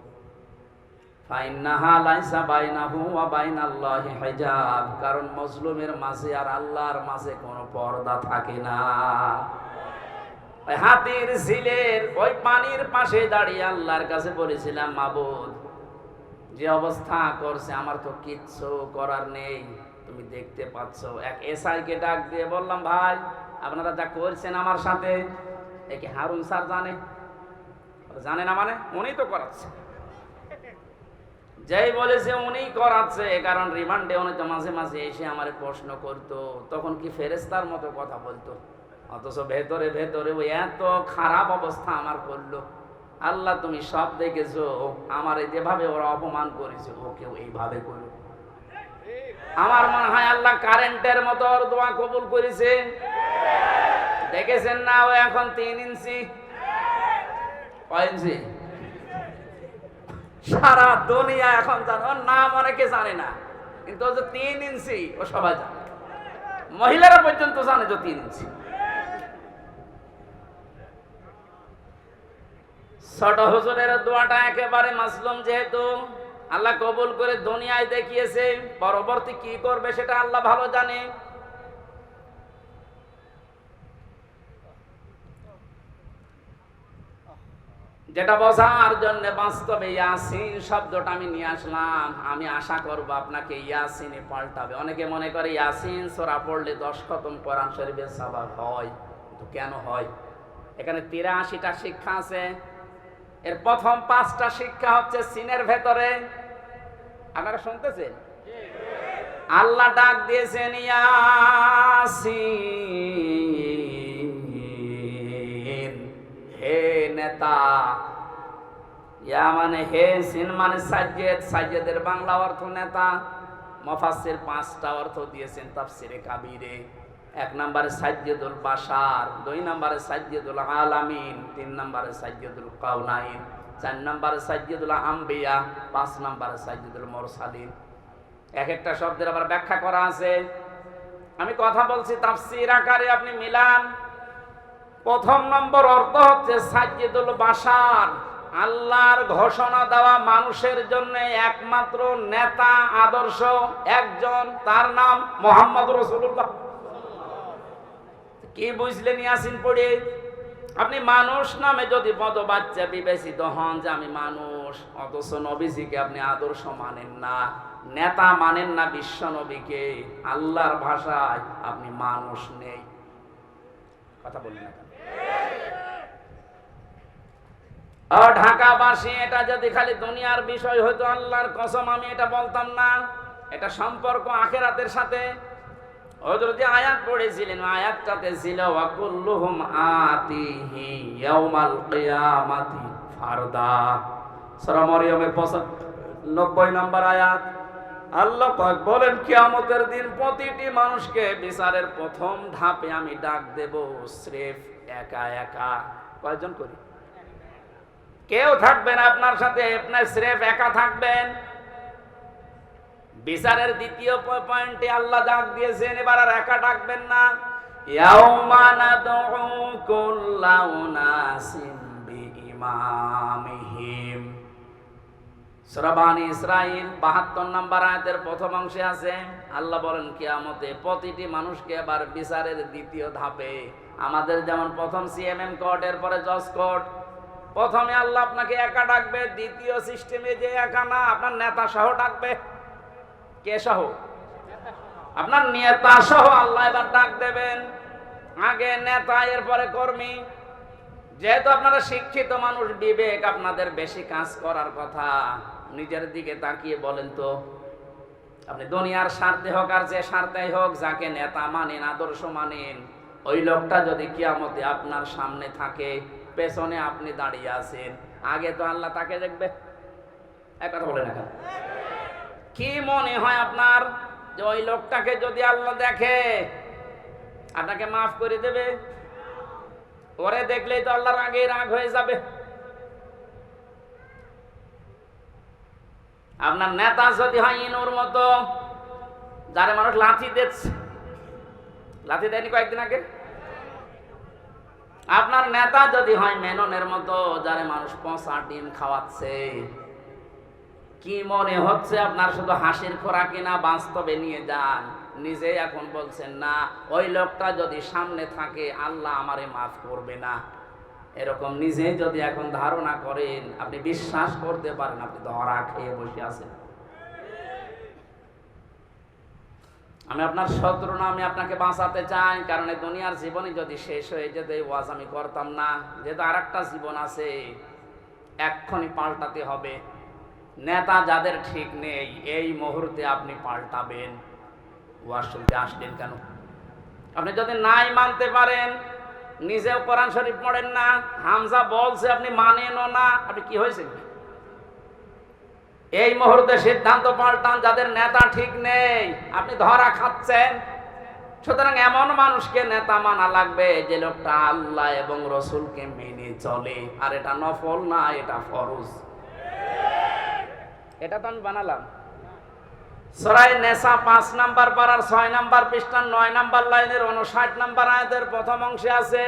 ফাইন্নাহা লাইসা বাইনাহু ওয়া বাইনাল্লাহি হিজাব, কারণ মজলুমের মাঝে আর আল্লাহর মাঝে কোনো পর্দা থাকে না। হাতির ঝিলের ওই পানির পাশে দাঁড়িয়ে আল্লাহর কাছে বলেছিলাম, মাবুদ যে অবস্থা করছে আমার তো কিচ্ছু করার নেই, তুমি দেখতে পাচ্ছ। এক এসআইকে ডাক দিয়ে বললাম, ভাই আপনারা যা করছেন আমার সাথে, একে হারুন স্যার জানে না, মানে উনি তো করাচ্ছে। যেই বলেছে উনি করাচ্ছে, কারণ রিমান্ডে উনি তো মাঝে মাঝে এসে আমার প্রশ্ন করতো, তখন কি ফেরেশতার মতো কথা বলতো, অথচ ভেতরে ভেতরে ওই এত খারাপ অবস্থা আমার করলো। আল্লাহ তুমি সব দেখেছো, আমার যেভাবে ওরা অপমান করেছে ওকেও এইভাবে করো। আমার মনে হয় আল্লাহ কারেন্টের মতো ওর দোয়া কবুল করেছে। দেখেছেন না, ও এখন 3 ইঞ্চি, কয় ইঞ্চি সারা দুনিয়া এখন জানে, ওর নাম অনেকে জানে না, কিন্তু ও যে 3 ইঞ্চি ও সবাই জানে, মহিলারা পর্যন্ত জানে যে 3 ইঞ্চি। ছোট হুজুরের দোয়াটা একেবারে মাসলুম, যেহেতু আল্লাহ কবুল করে দুনিয়ায় দেখিয়েছে, পরবর্তী কি করবে সেটা আল্লাহ ভালো জানে। যেটা বোঝার জন্য বাস্তবে ইয়াসিন শব্দটা আমি নিয়ে আসলাম, আমি আশা করব আপনাকে ইয়াসিনে পাল্টাবে। অনেকে মনে করে ইয়াসিন সূরা পড়লে 10 খতম কোরআন শরীফের সওয়াব হয়, কিন্তু কেন হয়? এখানে 83টা শিক্ষা আছে। এর প্রথম 5টা শিক্ষা হচ্ছে সিনের ভেতরে। আপনারা শুনতেছেন? আল্লাহ ডাক দিয়েছেন ইয়াসিন, হে নেতা। ইয়া মানে হে, সিন মানে সাজ্জেদ, সাজ্জেদের বাংলা অর্থ নেতা। মুফাসসির 5টা অর্থ দিয়েছেন তাফসিরে কাবীরে। 1 নম্বরে সাজ্জেদুল বাশার, 2 নম্বরে সাজ্জেদুল আলামিন, 3 নম্বরে সাজ্জেদুল কাউনাইন, 4 নম্বরে সাজ্জেদুল আম্বিয়া, 5 নম্বরে সাজ্জেদুল মুরসালিন। এক একটা শব্দের আবার ব্যাখ্যা করা আছে। আমি কথা বলছি তাফসীর আকারে, আপনি মিলান। প্রথম নম্বর অর্থ হচ্ছে সাজ্জেদুল বাশার, আল্লাহর ঘোষণা দেওয়া মানুষের জন্য একমাত্র নেতা আদর্শ একজন, তার নাম মুহাম্মদ রাসূলুল্লাহ। কি বুঝলেন ইয়াসিন পড়ে? আপনি মানুষ নামে যদি পদবাচ্চা বিবেচিত হন যে আমি মানুষ, অথচ নবীজিকে আপনি আদর্শ মানেন না, নেতা মানেন না, বিশ্ব নবীকে, আল্লাহর ভাষায় আপনি মানুষ নেই। কথা বললেন না কেন? ঢাকাবাসী, এটা যদি খালি দুনিয়ার বিষয় হতো, আল্লাহর কসম আমি এটা বলতাম না। এটা সম্পর্ক আখিরাতের সাথে। হযরত যে আয়াত পড়েছিলেন, আয়াতটাতে ছিল ওয়া কুল্লুহুম আতিহি ইয়াউমাল কিয়ামাতি ফারদা। সূরা মরিয়মের 95 নম্বর আয়াত। আল্লাহ পাক বলেন কিয়ামতের দিন প্রতিটি মানুষকে বিচারের প্রথম ধাপে আমি ডাক দেব স্রেফ একা একা। কয়জন করি? কেউ থাকবেন আপনার সাথে, আপনি স্রেফ একা থাকবেন। বিচারের দ্বিতীয় পয়েন্টে আল্লাহ ডাক দিয়েছেন, এবার আর একা ডাকবেন না। ইয়াউমা নাদউ কুল্লা উনাসিন বিইমামিহিম। সূরা বানী ইসরাঈল 72 নম্বর আয়াতের প্রথম অংশে আছে, আল্লাহ বলেন কিয়ামতে প্রতিটি মানুষকে এবার বিচারের দ্বিতীয় ধাপে আমাদের যেমন প্রথম সিএমএম কোর্ট, এরপরে জজ কোর্ট। প্রথমে আল্লাহ আপনাকে একা ডাকবে, দ্বিতীয় সিস্টেমে যে একা না, আপনার নেতা সহ ডাকবে। কে সহ? আপনার নেতা সহ আল্লাহ এবার ডাক দেবেন। আগে নেতা, এরপরে কর্মী। যেহেতু আপনারা শিক্ষিত মানুষ, বিবেক আপনাদের বেশি কাজ করার কথা। নিজের দিকে তাকিয়ে বলেন তো, আপনি দুনিয়ার স্বার্থে হোক আর যে স্বার্থে হোক, যাকে নেতা মানেন, আদর্শ মানেন, ওই লোকটা যদি কিয়ামতে আপনার সামনে থাকে, পেছনে আপনি দাঁড়িয়ে আছেন, আগে তো আল্লাহ তাকে দেখবে। এক কথা বলে না, কি মনে হয় আপনার যে ওই লোকটাকে যদি আল্লাহ দেখে আপনাকে মাফ করে দেবে? ওরে দেখলেই তো আল্লাহর আগে রাগ হয়ে যাবে। আপনার নেতা যদি হয় ইনুর মতো, যারে মানুষ লাথি দিচ্ছে, লাথি দেয়নি কয়েকদিন আগে? আপনার নেতা যদি হয় মেননের মতো, যারে মানুষ পচা ডিম খাওয়াচ্ছে, কি মনে হচ্ছে আপনার শুধু হাসির খোরাকি না, বাস্তবে নিয়ে যান। নিজে এখন বলছেন না, ওই লোকটা যদি সামনে থাকে আল্লাহ আমারে মাফ করবে না, এরকম নিজে যদি এখন ধারণা করেন, আপনি বিশ্বাস করতে পারেন আপনি ধরা খেয়ে বসে আছেন। আমি আপনার শত্রু না, আমি আপনাকে বাঁচাতে চাই। কারণ এই দুনিয়ার জীবনে যদি শেষ হয়ে যেত, এই ওয়াজ আমি করতাম না। যেহেতু আর একটা জীবন আছে, এক্ষুনি পাল্টাতে হবে। নেতা যাদের ঠিক নেই, এই মুহূর্তে আপনি পাল্টাবেন। ওয়াজ শুনতে আসলেন কেন? আপনি যদি নাই মানতে পারেন, নিজেও কোরআন শরীফ পড়েন না, হামজা বলছে আপনি মানেনও না, আপনি কি হয়েছে? এই মুহূর্তে সিদ্ধান্ত পাল্টান। যাদের নেতা ঠিক নেই, আপনি ধরা খাচ্ছেন। সুতরাং এমন মানুষকে নেতা মানা লাগবে যে লোকটা আল্লাহ এবং রসুলকে মেনে চলে। আর এটা নফল না, এটা ফরজ। এটা তো আমি বানালাম। সূরা নেসা 5 নাম্বার পারার 6 নাম্বার পৃষ্ঠার 9 নাম্বার লাইনের 59 নাম্বার আয়াতের প্রথম অংশে আছে।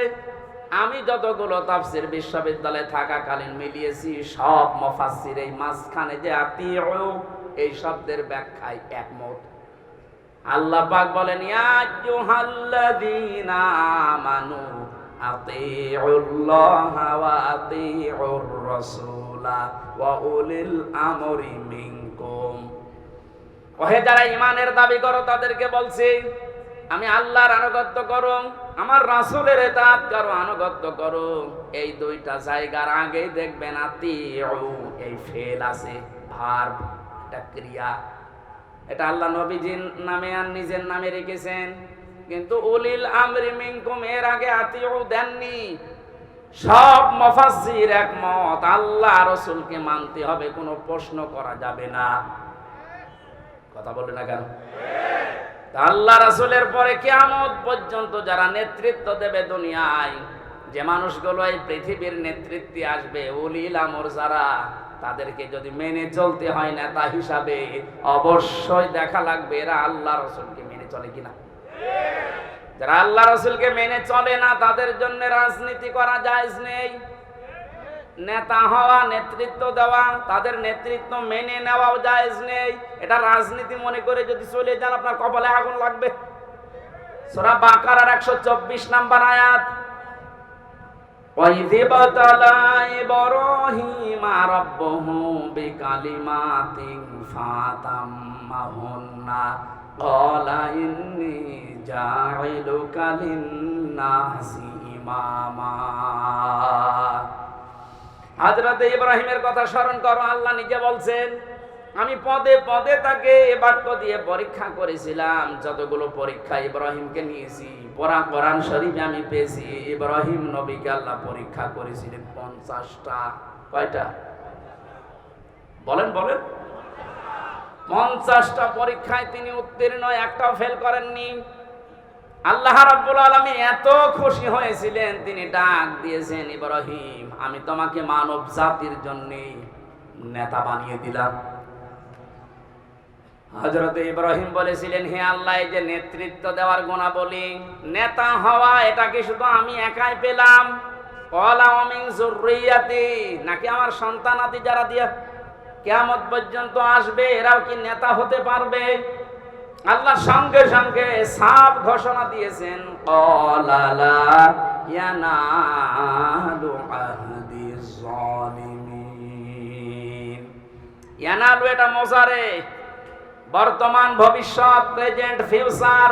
আমি যতগুলো তাফসীর বিশ্ববিদ্যালয়ে থাকাকালীন মিলিয়েছি, সব মুফাসসির এই মাঝখানে যে আতিউ, এই শব্দের ব্যাখ্যায় একমত। আল্লাহ পাক বলেন, ইয়া আইয়ুহাল্লাযীনা আমানু আতিউল্লাহা ওয়া আতিউর রাসূলা ওয়া উলিল আমরি মিনকুম। ওহে যারা ঈমানের দাবি করো, তাদেরকে বলছি, আমি আল্লাহর আনুগত্য করো, আমার রাসূলের ইতাআত করো, আনুগত্য করো। এই দুইটা জায়গার আগেই দেখবেন আতিউ, এই ফেল আছে, ভার্ব, এটা ক্রিয়া। এটা আল্লাহ নবীজির নামে আর নিজের নামে রেখেছেন, কিন্তু উলিল আমরি মিনকুম এর আগে আতিউ দেননি। সব মুফাসসির একমত, আল্লাহ রাসূলকে মানতে হবে, কোনো প্রশ্ন করা যাবে না। কথা বলে না কেন? আল্লাহ রাসূলের পরে কিয়ামত পর্যন্ত যারা নেতৃত্ব দেবে দুনিয়ায়, যে মানুষগুলো এই পৃথিবীর নেতৃত্বে আসবে, উলিল আমর যারা, তাদেরকে যদি মেনে চলতে হয় নেতা হিসাবে, অবশ্যই দেখা লাগবে এরা আল্লাহ রাসূলকে মেনে চলে কিনা। যারা আল্লাহ রাসূলকে মেনে চলে না, তাদের জন্য রাজনীতি করা জায়েজ নেই। নেতা হওয়া, নেতৃত্ব দেওয়া, তাদের নেতৃত্ব মেনে নেওয়াও জায়েজ নেই। এটা রাজনীতি মনে করে যদি চলে যান, আপনার কপালে আগুন লাগবে। সূরা বাকারার 124 নাম্বার আয়াত, وَإِذِ ابْتَلَى إِبْرَاهِيمَ رَبُّهُ بِكَلِمَاتٍ فَأَتَمَّهُنَّ قَالَ إِنِّي جَاعِلُكَ لِلنَّاسِ إِمَامًا। হযরত ইব্রাহিমের কথা স্মরণ করো। আল্লাহ নিজে বলছেন, আমি পদে পদে তাকে এ বাক্য দিয়ে পরীক্ষা করেছিলাম। যতগুলো পরীক্ষা ইব্রাহিমকে নিয়েছি, কোরআন শরীফে আমি পেয়েছি, ইব্রাহিম নবীকে আল্লাহ পরীক্ষা করেছিলেন 50টা। কয়টা বলেন? 50টা পরীক্ষায় তিনি উত্তীর্ণ, একটাও ফেল করেননি। আল্লাহ রাব্বুল আলামিন এত খুশি হয়েছিলেন, তিনি ডাক দিয়েছেন, ইব্রাহিম, আমি তোমাকে মানব জাতির জন্য নেতা বানিয়ে দিলাম। হযরত ইব্রাহিম বলেছিলেন, হে আল্লাহ, এই যে নেতৃত্ব দেওয়ার গুণাবলী, নেতা হওয়া, এটা কি শুধু আমি একাই পেলাম? ক্বালা ওয়া মিন যুররিয়াতি, নাকি আমার সন্তানাদি যারা দিয়ে কিয়ামত পর্যন্ত আসবে, এরাও কি নেতা হতে পারবে? আল্লাহ সঙ্গে সঙ্গে সাফ ঘোষণা দিয়েছেন, ক্বালা ইয়ানালু আহদিজ জালিমিন। ইয়ানালু এটা মোজারে, বর্তমান, ভবিষ্যৎ, প্রেজেন্ট, ফিউচার।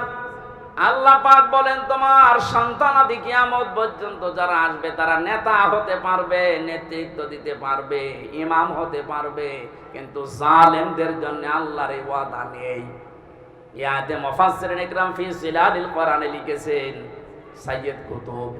আল্লাহ পাক বলেন তোমার সন্তানাদি কিয়ামত পর্যন্ত যারা আসবে তারা নেতা হতে পারবে, নেতৃত্ব দিতে পারবে, ইমাম হতে পারবে, কিন্তু জালেমদের জন্য আল্লাহর এই ওয়াদা নেই। ইয়াতে মুফাসসিরিন ইকরাম ফি জিলালিল কোরআনে লিখেছেন সাইয়্যিদ কুতুব,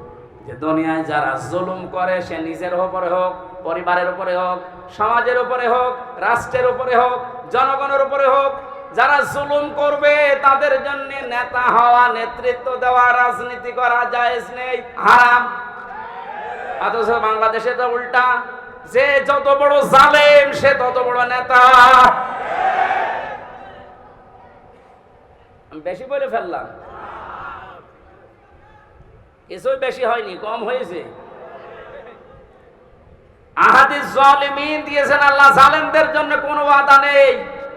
যে দুনিয়ায় যারা জুলুম করে, সে নিজের উপরে হোক, পরিবারের উপরে হোক, সমাজের উপরে হোক, রাষ্ট্রের উপরে হোক, জনগণের উপরে হোক, যারা জুলুম করবে তাদের জন্য নেতা হওয়া, নেতৃত্ব দেওয়া, রাজনীতি করা জায়েজ নেই, হারাম। অথচ বাংলাদেশে তো উল্টা, যে যত বড় জালেম সে তত বড় নেতা। আমি বেশি বলে ফেললাম? কিছুই বেশি হয়নি, কম হয়েছে। আহাদিস জালিমিন দিয়েছেন আল্লাহ, জালেমদের জন্য কোনো ওয়াদা নেই।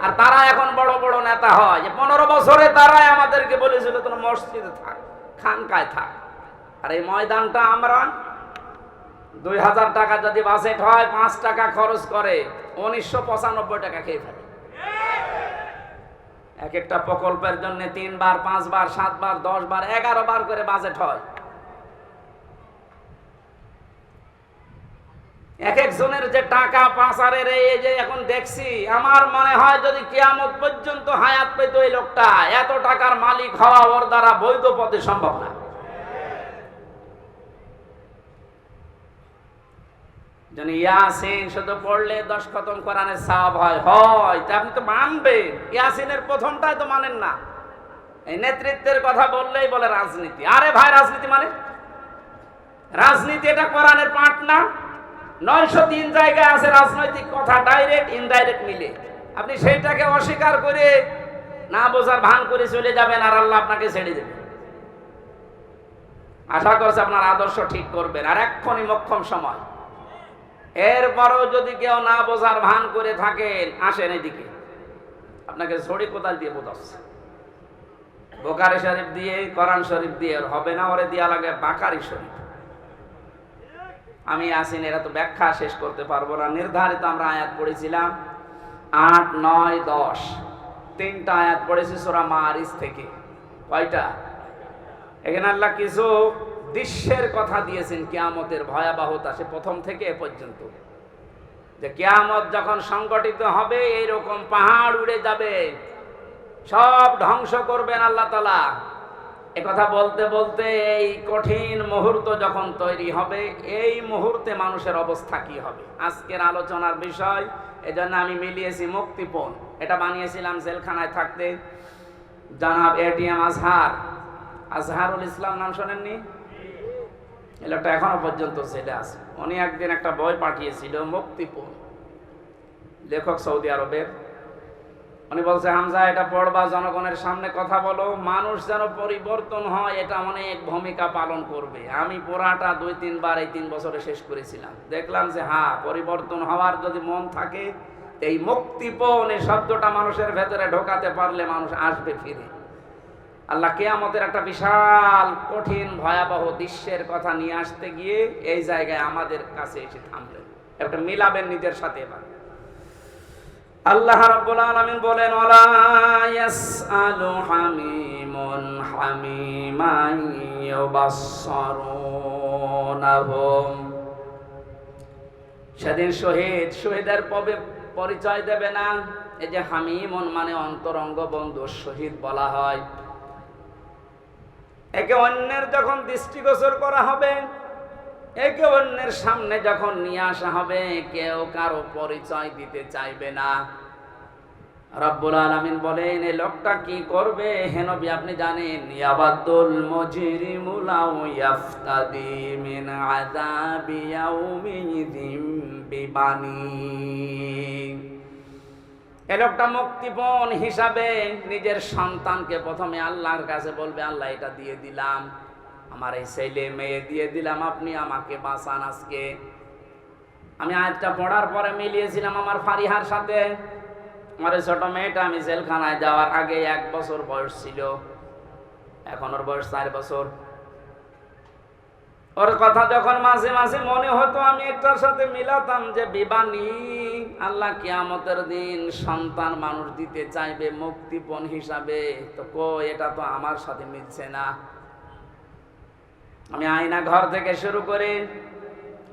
আর তারা এখন বড় বড় নেতা হয়। 15 বছরে তারাই আমাদেরকে বলেছিল তোমরা মসজিদে থাক, খানকায় থাক। আর এই ময়দানটা আমরা 2000 টাকা যদি বাজেট হয়, 5 টাকা খরচ করে 1995 টাকা খেয়ে ফেলে। এক একটা প্রকল্পের জন্য 3 বার, 5 বার, 7 বার, 10 বার, 11 বার করে বাজেট হয়। এক একজনের যে টাকা পাচারের এই যে এখন দেখছি, আমার মনে হয় যদি কিয়ামত পর্যন্ত হায়াত পেত এই লোকটা, এত টাকার মালিক হওয়া ওর দ্বারা বৈধ পথে সম্ভব না। যেন ইয়াসিন শুধু পড়লে 10 খতম কোরআনের সওয়াব হয়, তা আপনি তো মানবেন। ইয়াসিনের প্রথমটাই তো মানেন না। এই নেতৃত্বের কথা বললেই বলে রাজনীতি। আরে ভাই, রাজনীতি মানে রাজনীতি এটা কোরআনের পাঠ না? 903 জায়গায় আছে রাজনৈতিক কথা, ডাইরেক্ট ইনডাইরেক্ট মিলে। আপনি সেইটাকে অস্বীকার করে না বোঝার ভান করে চলে যাবেন, আর আল্লাহ আপনাকে ছেড়ে দেবেন। আশা করছি আপনার আদর্শ ঠিক করবেন। আর এক্ষুনি মোক্ষম সময়। এরপরও যদি কেউ না বোঝার ভান করে থাকেন, আসেন এদিকে, আপনাকে ছড়ি কোদাল দিয়ে বোঝাচ্ছে। বুখারী শরীফ দিয়ে, কোরআন শরীফ দিয়ে হবে না, ওরে দিয়া লাগে বাকারি শরীফ। আমি আসিন, এরা তো ব্যাখ্যা শেষ করতে পারবো না। নির্ধারিত আমরা আয়াত পড়েছিলাম 8, 9, 10, 3টা আয়াত পড়েছি সূরা মারিজ থেকে। কয়টা? এখানে আল্লাহ কিছু দৃশ্যের কথা দিয়েছেন, কিয়ামতের ভয়াবহতা, সে প্রথম থেকে এ পর্যন্ত। যে কিয়ামত যখন সংগঠিত হবে, এইরকম পাহাড় উড়ে যাবে, সব ধ্বংস করবেন আল্লাহ তাআলা। একথা বলতে বলতে এই কঠিন মুহূর্ত যখন তৈরি হবে, এই মুহূর্তে মানুষের অবস্থা কি হবে আজকের আলোচনার বিষয়। এজন্য আমি মিলিয়েছি মুক্তিপণ। এটা বানিয়েছিলাম জেলখানায় থাকতে। জনাব এটিএম আজহারুল ইসলাম, নাম শোনেননি? এই লোকটা এখনো পর্যন্ত জেলে আছে। উনি একদিন একটা বই পাঠিয়েছিল, মুক্তিপণ, লেখক সৌদি আরবের। উনি বলছে, হামজা এটা পড়বা, জনগণের সামনে কথা বলো, মানুষ যেন পরিবর্তন হয়, এটা অনেক ভূমিকা পালন করবে। আমি পড়াটা 2-3 বার এই 3 বছরে শেষ করেছিলাম। দেখলাম যে হ্যাঁ, পরিবর্তন হওয়ার যদি মন থাকে, এই মুক্তিপণ এই শব্দটা মানুষের ভেতরে ঢোকাতে পারলে মানুষ আসবে ফিরে। আল্লাহ কিয়ামতের একটা বিশাল কঠিন ভয়াবহ দৃশ্যের কথা নিয়ে আসতে গিয়ে এই জায়গায় আমাদের কাছে এসে থামলেন। একটা মিলাবেন নিজের সাথে। এবার আল্লাহ রাব্বুল আলামিন বলেন, ওয়ালা ইয়াসআলু হামিমুন হামিমান ইউবাসসারুনহুম। সেদিন শহীদের পরিচয় দেবে না। এই যে হামিমুন মানে অন্তরঙ্গ বন্ধু, শহীদ বলা হয়। একে অন্যের যখন দৃষ্টিগোচর করা হবে, একে অন্যের সামনে যখন নিয়ে আসা হবে, কেউ কারো পরিচয় দিতে চাইবে না। রব্বুল আলামিন বলেন, এই লোকটা কি করবে? হে নবী, আপনি জানেন, ইয়াবাদুল মুজরিমু লাউ ইয়াফতাদি মিন আযাবি ইয়াউমিযিম বিবানি। এই লোকটা মুক্তিপণ হিসাবে নিজের সন্তানকে প্রথমে আল্লাহর কাছে বলবে, আল্লাহ এটা দিয়ে দিলাম, আমার এই ছেলে মেয়ে দিয়ে দিলাম, আপনি আমাকে বাঁচান আজকে। আমি আয়াতটা পড়ার পরে মিলিয়েছিলাম আমার ফারিহার সাথে। আমার ওই ছোট মেয়েটা আমি জেলখানায় যাওয়ার আগে 1 বছর বয়স ছিল, এখন ওর বয়স 4 বছর। ওর কথা যখন মাঝে মাঝে মনে হতো আমি একটার সাথে মিলাতাম যে বিবানী আল্লাহ কিয়ামতের দিন সন্তান মানুষ দিতে চাইবে মুক্তিপণ হিসাবে, তো এটা তো আমার সাথে মিলছে না। আমি আয়না ঘর থেকে শুরু করে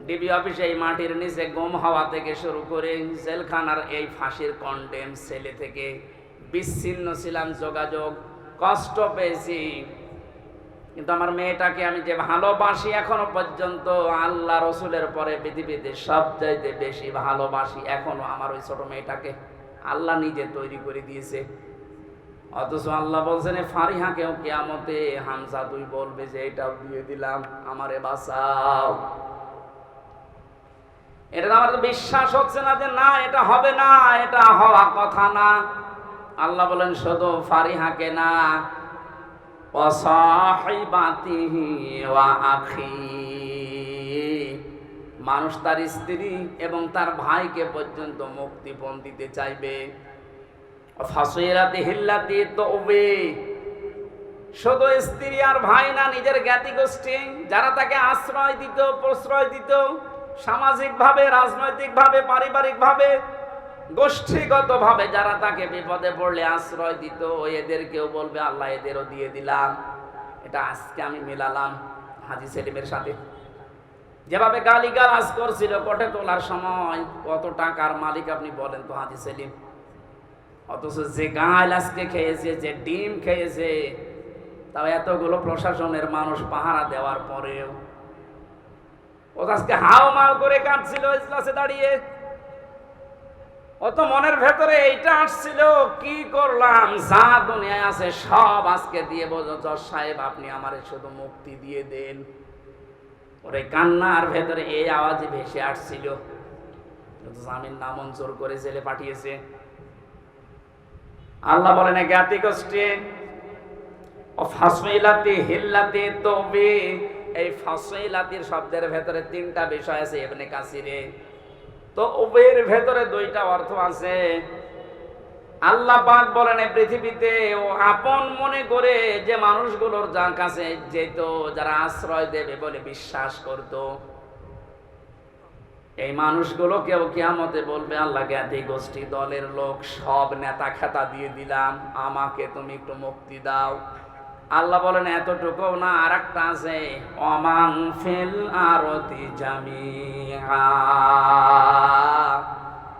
ডিবি অফিসে এই মাটির নিচে গুম হওয়া থেকে শুরু করে জেলখানার এই ফাঁসির কন্ডেম সেলে থেকে বিচ্ছিন্ন ছিলাম, যোগাযোগ কষ্ট পেয়েছি, কিন্তু আমার মেয়েটাকে আমি যে ভালোবাসি এখনো পর্যন্ত আল্লাহ রসুলের পরে পৃথিবীতে সবচাইতে বেশি ভালোবাসি এখনো আমার ওই ছোট মেয়েটাকে। আল্লাহ নিজে তৈরি করে দিয়েছে, অথচ আল্লাহ বলছেন ফারিহাকেও কিয়ামতে হামজা তুই বলবে যে এটাও দিয়ে দিলাম, আমারে বাঁচাও। এটা আমার তো বিশ্বাস হচ্ছে না যে না এটা হবে না, এটা হওয়া কথা না। আল্লাহ বলেন শুধু ফারিহাকে না, মানুষ তার স্ত্রী এবং তার ভাইকে পর্যন্ত মুক্তিপণ দিতে চাইবে। শুধু স্ত্রী আর ভাই না, নিজের জ্ঞাতি গোষ্ঠী যারা তাকে আশ্রয় দিত, প্রশ্রয় দিত, সামাজিক ভাবে, রাজনৈতিক ভাবে, পারিবারিক ভাবে, গোষ্ঠীগত ভাবে যারা তাকে বিপদে পড়লে আশ্রয় দিত, এদেরকেও বলবে আল্লাহ এদেরও দিয়ে দিলাম। এটা আজকে আমি মেলালাম হাজী সেলিমের সাথে। যেভাবে গালিগালাজ করছিল কোর্টে তোলার সময়, কত টাকার মালিক আপনি বলেন তো হাজী সেলিম, অথচ যে গাল আজকে খেয়েছে, যে ডিম খেয়েছে, তাও এতগুলো প্রশাসনের মানুষ পাহারা দেওয়ার পরেও ও আজকে হাও মাও করে কাটছিল ইজলাসে দাঁড়িয়ে। অত মনের ভেতরে এইটা আসছিল, কি করলাম, যা দুনিয়ায় আছে সব আজকে দিয়ে বোঝো জজ সাহেব আপনি আমারে শুধু মুক্তি দিয়ে দেন। ওরে কান্নার ভেতরে এই আওয়াজে ভেসে আসছিল, জামিন নামঞ্জুর করে জেলে পাঠিয়েছে। আল্লাহ বলেন জ্ঞাতি গোষ্ঠী ও ফাসইলাতি হিল্লাতি তবে, এই ফাসইলাতির শব্দের ভেতরে 3টা বিষয় আছে ইবনে কাসিরে, তো ওবের ভেতরে 2টা অর্থ আছে। আল্লাহ পাক বলেন এই পৃথিবীতে ও আপন মনে করে যে মানুষগুলোর যার কাছে যেত, যারা আশ্রয় দেবে বলে বিশ্বাস করত, এই মানুষগুলোকেও কিয়ামতে বলবে আল্লাহ জ্ঞাতি গোষ্ঠী দলের লোক সব নেতা খেতা দিয়ে দিলাম, আমাকে তুমি একটু মুক্তি দাও। আল্লাহ বলেন এতটুকু না, আর একটা আছে অমাং ফিল আরতি জামিআ,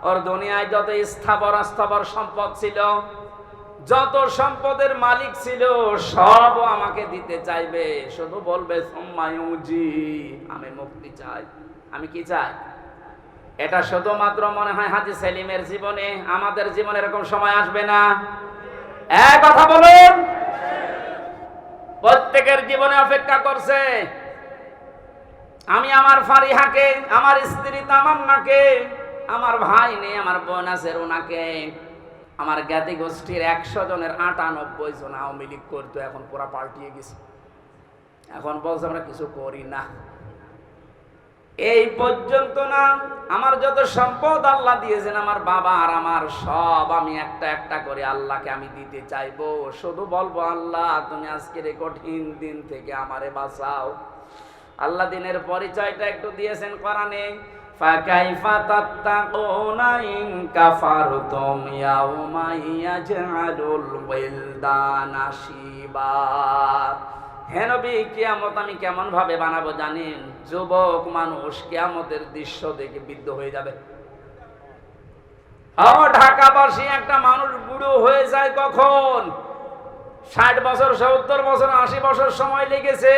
ওর দুনিয়ায় যত স্থাবর অস্থাবর সম্পদ ছিল, যত সম্পদের মালিক ছিল, সব আমাকে দিতে চাইবে, শুধু বলবে সুম্মায়ুজি, আমি মুক্তি চাই। আমি কি চাই? এটা শুধুমাত্র মনে হয় হাজী সেলিমের জীবনে, আমাদের জীবনে এরকম সময় আসবে না? এক কথা বলুন। প্রত্যেকের জীবনে অপেক্ষা করছে। আমি আমার ফারিহাকে, আমার স্ত্রী তামান্নাকে, আমার ভাই নেই, আমার বোন আছে রুনাকে, আমার জ্ঞাতি গোষ্ঠীর 100 জনের 98 জন আওয়ামী লীগ করতো, এখন পুরা পাল্টিয়ে গেছে। এখন বলছে আমরা কিছু করি না। এই পর্যন্ত না, আমার যত সম্পদ আল্লাহ দিয়েছেন, আমার বাবা আর আমার সব আমি একটা একটা করে আল্লাহকে আমি দিতে চাইবো। শুধু বলবো আল্লাহ তুমি আজকের এই কঠিন দিন থেকে আমারে বাঁচাও। আল্লাহ দিনের পরিচয়টা একটু দিয়েছেন কোরআনে, ফাকাইফা তাত্তাকুনা ইন কাফারতুম ইয়াউমা ইয়াজআলুল ওয়ালদানা শিবা। হে নবী, কিয়ামত আমি কেমন ভাবে বানাবো জানেন? যুবক মানুষ কিয়ামতের দৃশ্য দেখে বিদ্ধ হয়ে যাবে। ঢাকাবাসী একটা মানুষ বুড়ো হয়ে যায় কখন? 60 বছর, 70 বছর, 80 বছর সময় লেগেছে,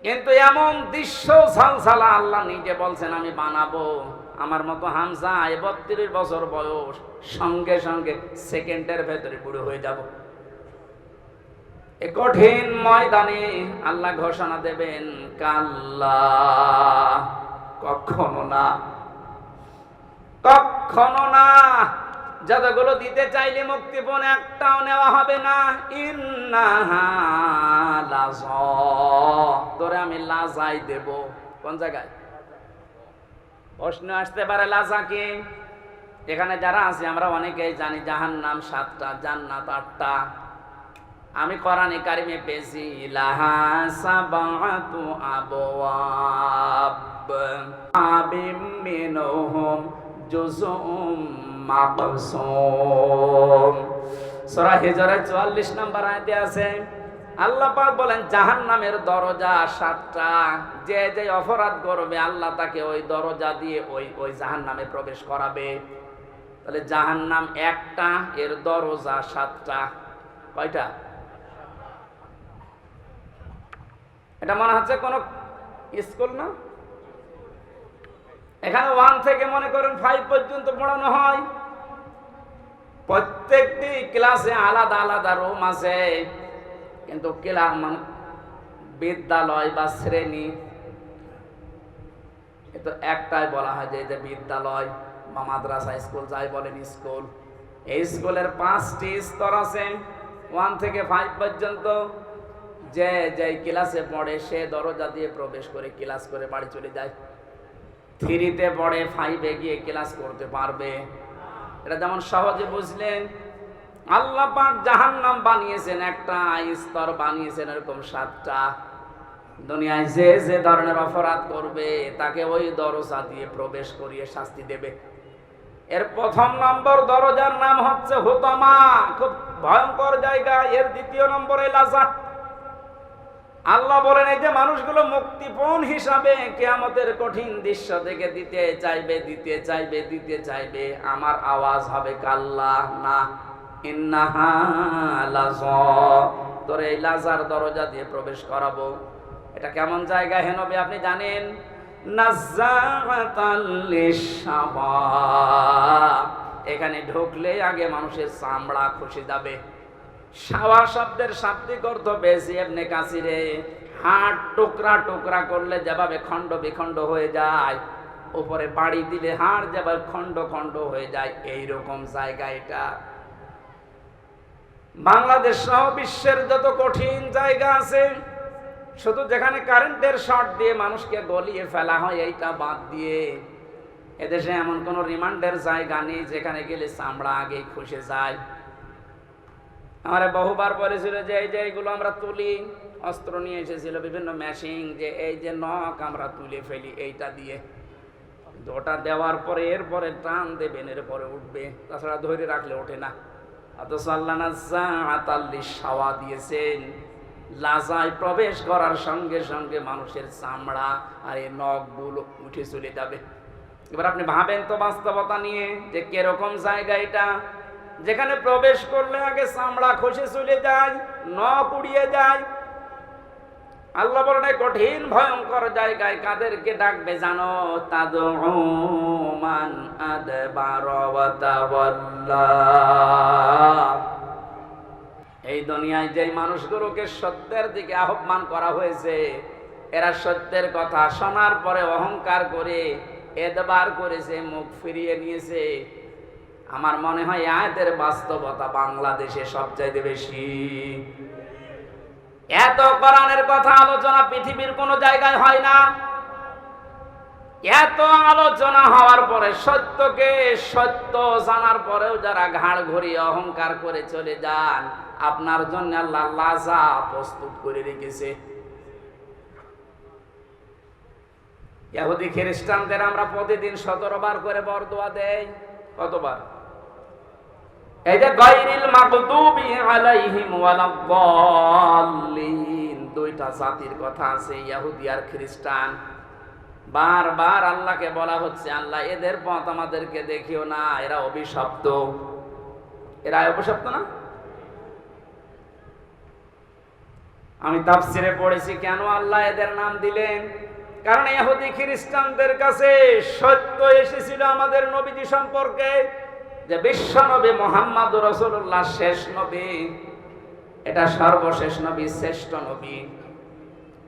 কিন্তু এমন দৃশ্য ঝালঝালা আল্লাহ নিজে বলছেন আমি বানাবো। আমার মতো হামজা 32 বছর বয়স, সঙ্গে সঙ্গে সেকেন্ডের ভেতরে বুড়ো হয়ে যাব। এই কঠিন ময়দানে আল্লাহ ঘোষণা দেবেন কাল্লা, কখনো না, কখনো না। যতগুলো দিতে চাইলে মুক্তিপণ একটাও নেওয়া হবে না। ইন্নাহা লাযা, তোরে আমি লাজাই দেব। কোন জায়গায়? প্রশ্ন আসতে পারে লাজা কি? এখানে যারা আছে আমরা অনেকেই জানি জাহান্নাম 7টা, জান্নাত 8টা। আমি কোরআনে কারিমে পেয়েছি লাহা সাবাতু আবওয়াব আবিম মিনহুম জুজুম মাকসুম। সূরা হিজরের 44 নম্বর আয়াতে আছে আল্লাহ পাক বলেন জাহান্নামের দরজা 7টা। যে যে অপরাধ করবে আল্লাহ তাকে ওই দরজা দিয়ে ওই জাহান্নামে প্রবেশ করাবে। তাহলে জাহান্নাম একটা, এর দরজা 7টা। কয়টা? এটা মনে হচ্ছে কোন স্কুল না? এখানে 1 থেকে মনে করেন 5 পর্যন্ত পড়ানো হয়। প্রত্যেকটি ক্লাসে আলাদা আলাদা রুম আছে, কিন্তু বিদ্যালয় বা শ্রেণী তো একটাই বলা হয় যে বিদ্যালয় বা মাদ্রাসা, স্কুল যাই বলেন স্কুল। এই স্কুলের 5টি স্তর আছে 1 থেকে 5 পর্যন্ত। যে যেই ক্লাসে পড়ে সে দরজা দিয়ে প্রবেশ করে ক্লাস করে বাড়ি চলে যায়। 3তে পড়ে 5-এ গিয়ে ক্লাস করতে পারবে। এটা যেমন সহজে বুঝলেন। আল্লাহ পাক জাহান্নাম বানিয়েছেন একটা, স্তর বানিয়েছেন এরকম 7টা। দুনিয়ায় যে যে ধরনের অপরাধ করবে তাকে ওই দরজা দিয়ে প্রবেশ করিয়ে শাস্তি দেবে। এর 1 নম্বর দরজার নাম হচ্ছে হুতামা, খুব ভয়ঙ্কর জায়গা। এর 2 নম্বরে লাজা। আল্লাহ বলেন এই যে মানুষগুলো মুক্তিপণ হিসাবে কিয়ামতের কঠিন দৃশ্য থেকে দিতে চাইবে, আমার আওয়াজ হবে কাল্লা না ইন্নাহা লাযা, তোরে এই লাজার দরজা দিয়ে প্রবেশ করাবো। এটা কেমন জায়গা হে নবী আপনি জানেন? নাযাআতাল লিশাওয়া। এখানে ঢুকলে আগে মানুষের চামড়া খসে যাবে। শাওয়া শব্দের শাব্দিক অর্থ পেয়েছি ইবনে কাসিরে, হাড় টুকরা টুকরা করলে যেভাবে খণ্ড বিখণ্ড হয়ে যায়, উপরে বাড়ি দিলে হাড় যেভাবে খণ্ড খণ্ড হয়ে যায়, এইরকম জায়গা এটা। বাংলাদেশ সহ বিশ্বের যত কঠিন জায়গা আছে, শুধু যেখানে কারেন্টের শর্ট দিয়ে মানুষকে গলিয়ে ফেলা হয় এইটা বাদ দিয়ে এদেশে এমন কোন রিমান্ডের জায়গা নেই যেখানে গেলে চামড়া আগেই খসে যায়। আমরা বহুবার বলেছিল যে এই যে এইগুলো আমরা তুলি, অস্ত্র নিয়ে এসেছিল বিভিন্ন মেশিন, যে এই যে নখ আমরা তুলে ফেলি এইটা দিয়ে। ওটা দেওয়ার পরে এরপরে টান দেবেন, এরপরে উঠবে, তাছাড়া ধরে রাখলে ওঠে না। অথচ আল্লাহ নাযাআতাল লিশাওয়া দিয়েছেন, লাজায় প্রবেশ করার সঙ্গে সঙ্গে মানুষের চামড়া আর এই নখগুলো উঠে চলে যাবে। এবার আপনি ভাবেন তো বাস্তবতা নিয়ে যে কিরকম জায়গা এটা, যেখানে প্রবেশ করলে আগে চামড়া খসে চলে যায়, নখ উড়িয়ে যায়। আল্লাহ বলেন কঠিন ভয়ঙ্কর জায়গায় কাদেরকে ডাকবে জানো? তাদউ মান আদবারা ওয়া তাওয়াল্লা। এই দুনিয়ায় যে মানুষগুলোকে সত্যের দিকে আহ্বান করা হয়েছে, এরা সত্যের কথা শোনার পরে অহংকার করে এদবার করেছে, মুখ ফিরিয়ে নিয়েছে। আমার মনে হয় আয়াতের বাস্তবতা বাংলাদেশে সবচাইতে বেশি। এত কোরআনের কথা আলোচনা পৃথিবীর কোন জায়গায় হয় না। এত আলোচনা হওয়ার পরে, সত্যকে সত্য জানার পরেও যারা ঘাড় ঘুরিয়ে অহংকার করে চলে যান, আপনার জন্য আল্লাহ লাজা প্রস্তুত করে রেখেছে। ইহুদি খ্রিস্টানদের আমরা প্রতিদিন 17 বার করে বরদোয়া দেই। কতবার? এই যে গায়রিল মাগদুবি আলাইহিম ওয়ালাদ-দাল্লিন, 2টা জাতির কথা আছে, ইহুদি আর খ্রিস্টান। বারবার আল্লাহকে বলা হচ্ছে আল্লাহ এদের পথ আমাদেরকে দেখিও না, এরা অভিশপ্ত। এরা অভিশপ্ত না? আমি তাফসিরে পড়েছি কেন আল্লাহ এদের নাম দিলেন। কারণ ইহুদি খ্রিস্টানদের কাছে সত্য এসেছিল আমাদের নবীজি সম্পর্কে, যে বিশ্ব নবী মুহাম্মদুর রাসূলুল্লাহ শেষ নবী, এটা সর্বশেষ নবী, শ্রেষ্ঠ নবী।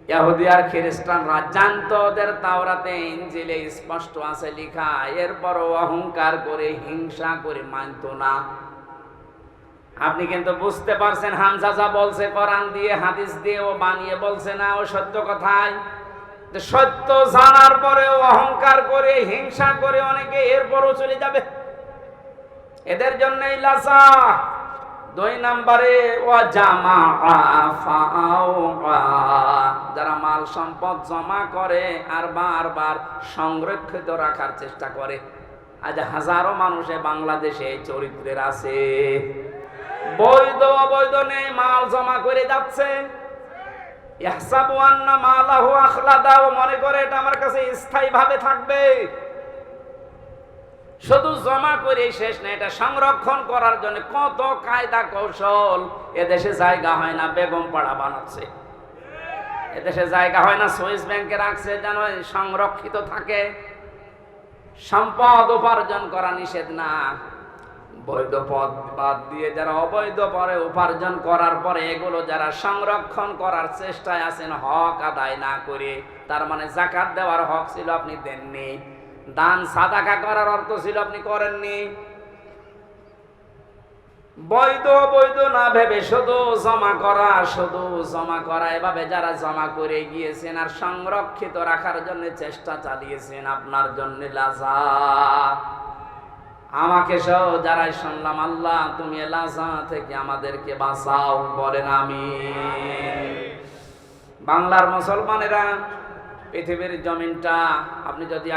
ইহুদি আর খ্রিস্টানরা জানতো ওদের তাওরাতে ইনজিলে স্পষ্ট আছে লেখা, এরপরও অহংকার করে হিংসা করে মানতো না। আপনি কিন্তু বুঝতে পারছেন হামজা যা বলছে কোরআন দিয়ে হাদিস দিয়ে, ও বানিয়ে বলছে না, ও সত্য কথাই। সত্য জানার পরেও অহংকার করে হিংসা করে অনেকে এরপরও চলে যাবে। এদের জন্যই লাসা। 2 নম্বরে ওয়া জামাআ ফাআওয়া, যারা মাল সম্পদ জমা করে আর বারবার সংরক্ষিত রাখার চেষ্টা করে। আজ হাজারো মানুষে বাংলাদেশে চরিত্রের আছে, বৈধ অবৈধ নেই, মাল জমা করে যাচ্ছে। ইহসাবু আন্না মালাহু আখলাদা, মনে করে এটা আমার কাছে স্থায়ী ভাবে থাকবে। শুধু জমা করে শেষ না, এটা সংরক্ষণ করার জন্য কত কায়দা কৌশল। এদেশে জায়গা হয় না, বেগম পাড়া বানাচ্ছে। এদেশে জায়গা হয় না, সুইস ব্যাংকে রাখছে যেন সংরক্ষিত থাকে। সম্পদ উপার্জন করা নিষেধ না, বৈধ পথ বাদ দিয়ে যারা অবৈধ পরে উপার্জন করার পরে এগুলো যারা সংরক্ষণ করার চেষ্টায় আছেন হক আদায় না করে, তার মানে যাকাত দেওয়ার হক ছিল আপনি দেননি, দান সাদাকা করার অর্থ ছিল আপনি করেননি। বৈধ বৈধ না ভেবে শুধু জমা করা, এভাবে যারা জমা করে গিয়েছেন আর সংরক্ষিত রাখার জন্য চেষ্টা চালিয়েছেন, আপনার জন্য লাজা। আমাকে সহ যারাই শুনলাম, আল্লাহ তুমি লাজা থেকে আমাদেরকে বাঁচাও, বলেন আমিন। বাংলার মুসলমানেরা, পৃথিবীর জমিনটা আপনি যদি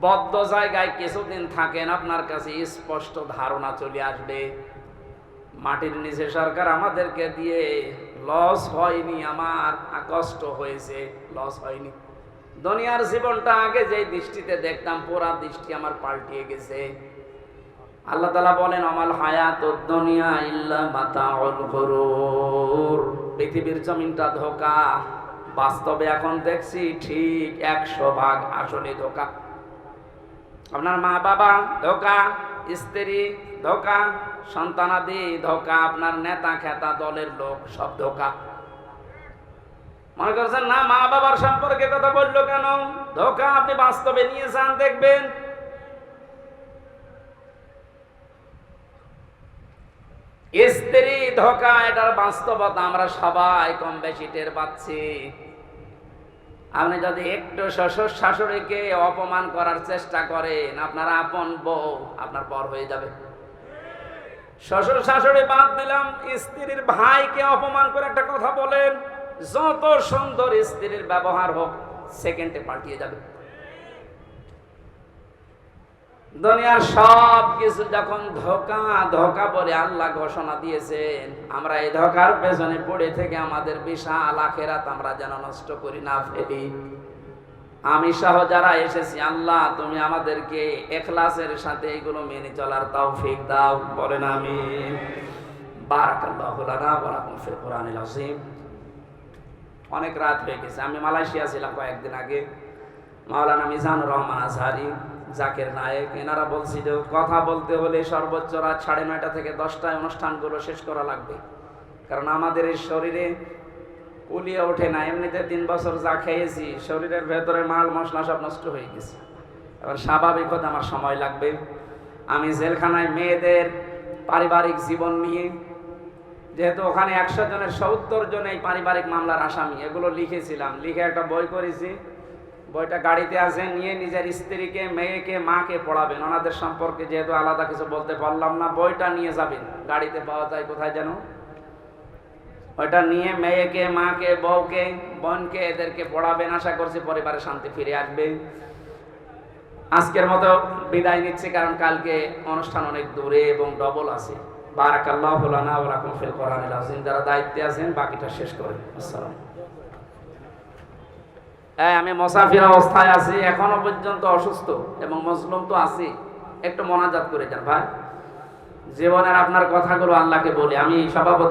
বদ্ধ জায়গায় কিছুদিন থাকেন, আপনার কাছে স্পষ্ট ধারণা চলে আসবে মাটির নিচে সরকার আমাদেরকে দিয়ে লস হয়নি, আমার কষ্ট হয়েছে, লস হয়নি। দুনিয়ার জীবনটা আগে যেই দৃষ্টিতে দেখতাম, পুরা দৃষ্টি আমার পাল্টিয়ে গেছে। আল্লাহ তাআলা বলেন, আমাল হায়াতুদ দুনিয়া ইল্লা মাতাউল গুরুর, পৃথিবীর জমিনটা ধোঁকা। বাস্তবে এখন দেখছি ঠিক 100 ভাগ আসলে ধোঁকা। আপনার মা বাবা ধোঁকা, স্ত্রী ধোঁকা, সন্তানাদি ধোঁকা, আপনার নেতা খেতা দলের লোক সব ধোঁকা। মনে করছেন না মা বাবার সম্পর্কে কথা বললো কেন? ধোঁকা। আপনি বাস্তবে নিয়ে যান, দেখবেন। স্ত্রী ধোঁকা, এটার বাস্তবতা আমরা সবাই কম বেশি টের পাচ্ছি। আপনি যদি একটু শ্বশুর শাশুড়িকে অপমান করার চেষ্টা করেন, আপনার আপন বউ আপনার পর হয়ে যাবে। শ্বশুর শাশুড়ি বাদ দিলাম, স্ত্রীর ভাইকে অপমান করে একটা কথা বলেন, যত সুন্দর স্ত্রীর ব্যবহার হোক, সেকেন্ডে পাল্টিয়ে যাবে। দুনিয়ার সব কিছু যখন ধোঁকা ধোঁকা বলে আল্লাহ ঘোষণা দিয়েছেন, আমরা এই ধোঁকার পেছনে পড়ে থেকে আমাদের বিশাল আখিরাত আমরা যেন নষ্ট করি না ফেলি। আমি সহ যারা এসেছি, আল্লাহ তুমি আমাদেরকে ইখলাসের সাথে এগুলো মেনে চলার তৌফিক দাও, বলেন আমিন। বারাকাল্লাহু লানা ওয়া লাকুম ফিল কুরআনিল আযীম। অনেক রাত হয়ে গেছে। আমি মালয়েশিয়া ছিলাম কয়েকদিন আগে। মাওলানা মিজানুর রহমান আজহারি, জাকির নায়েক, এনারা বলছিল কথা বলতে হলে সর্বোচ্চ রাত 9:30 থেকে 10টায় অনুষ্ঠানগুলো শেষ করা লাগবে, কারণ আমাদের এই শরীরে কুলিয়ে ওঠে না। এমনিতে 3 বছর যা খেয়েছি, শরীরের ভেতরে মাল মশলা সব নষ্ট হয়ে গেছে। এবার স্বাভাবিক হতে আমার সময় লাগবে। আমি জেলখানায় মেয়েদের পারিবারিক জীবন নিয়ে, যেহেতু ওখানে 100 জনের 70 জন এই পারিবারিক মামলার আসামি, এগুলো লিখেছিলাম, লিখে একটা বই করেছি। বইটা গাড়িতে আছে, নিয়ে নিজের স্ত্রীকে, মেয়েকে, মাকে পড়াবেন। ওনাদের সম্পর্কে যেহেতু আলাদা কিছু বলতে পারলাম না, বইটা নিয়ে যাবেন। গাড়িতে পাওয়া যায় কোথায় যেন, ওইটা নিয়ে মেয়েকে, মাকে, বউকে, বোনকে, এদেরকে পড়াবেন। আশা করছি পরিবারে শান্তি ফিরে আসবে। আজকের মতো বিদায় নিচ্ছি, কারণ কালকে অনুষ্ঠান অনেক দূরে এবং ডবল আছে। বারাকাল্লাহু লানা ওয়া লাকুম ফিল কুরআনিল আযীম। যারা দায়িত্বে আছেন বাকিটা শেষ করেন। আসসালাম। আমি মুসাফির অবস্থায় আছি, এখনো পর্যন্ত অসুস্থ এবং মজলুম তো আছি। একটু মোনাজাত করে যান ভাই। জীবনের আপনার কথাগুলো আল্লাহকে বলি। আমি সভাপতি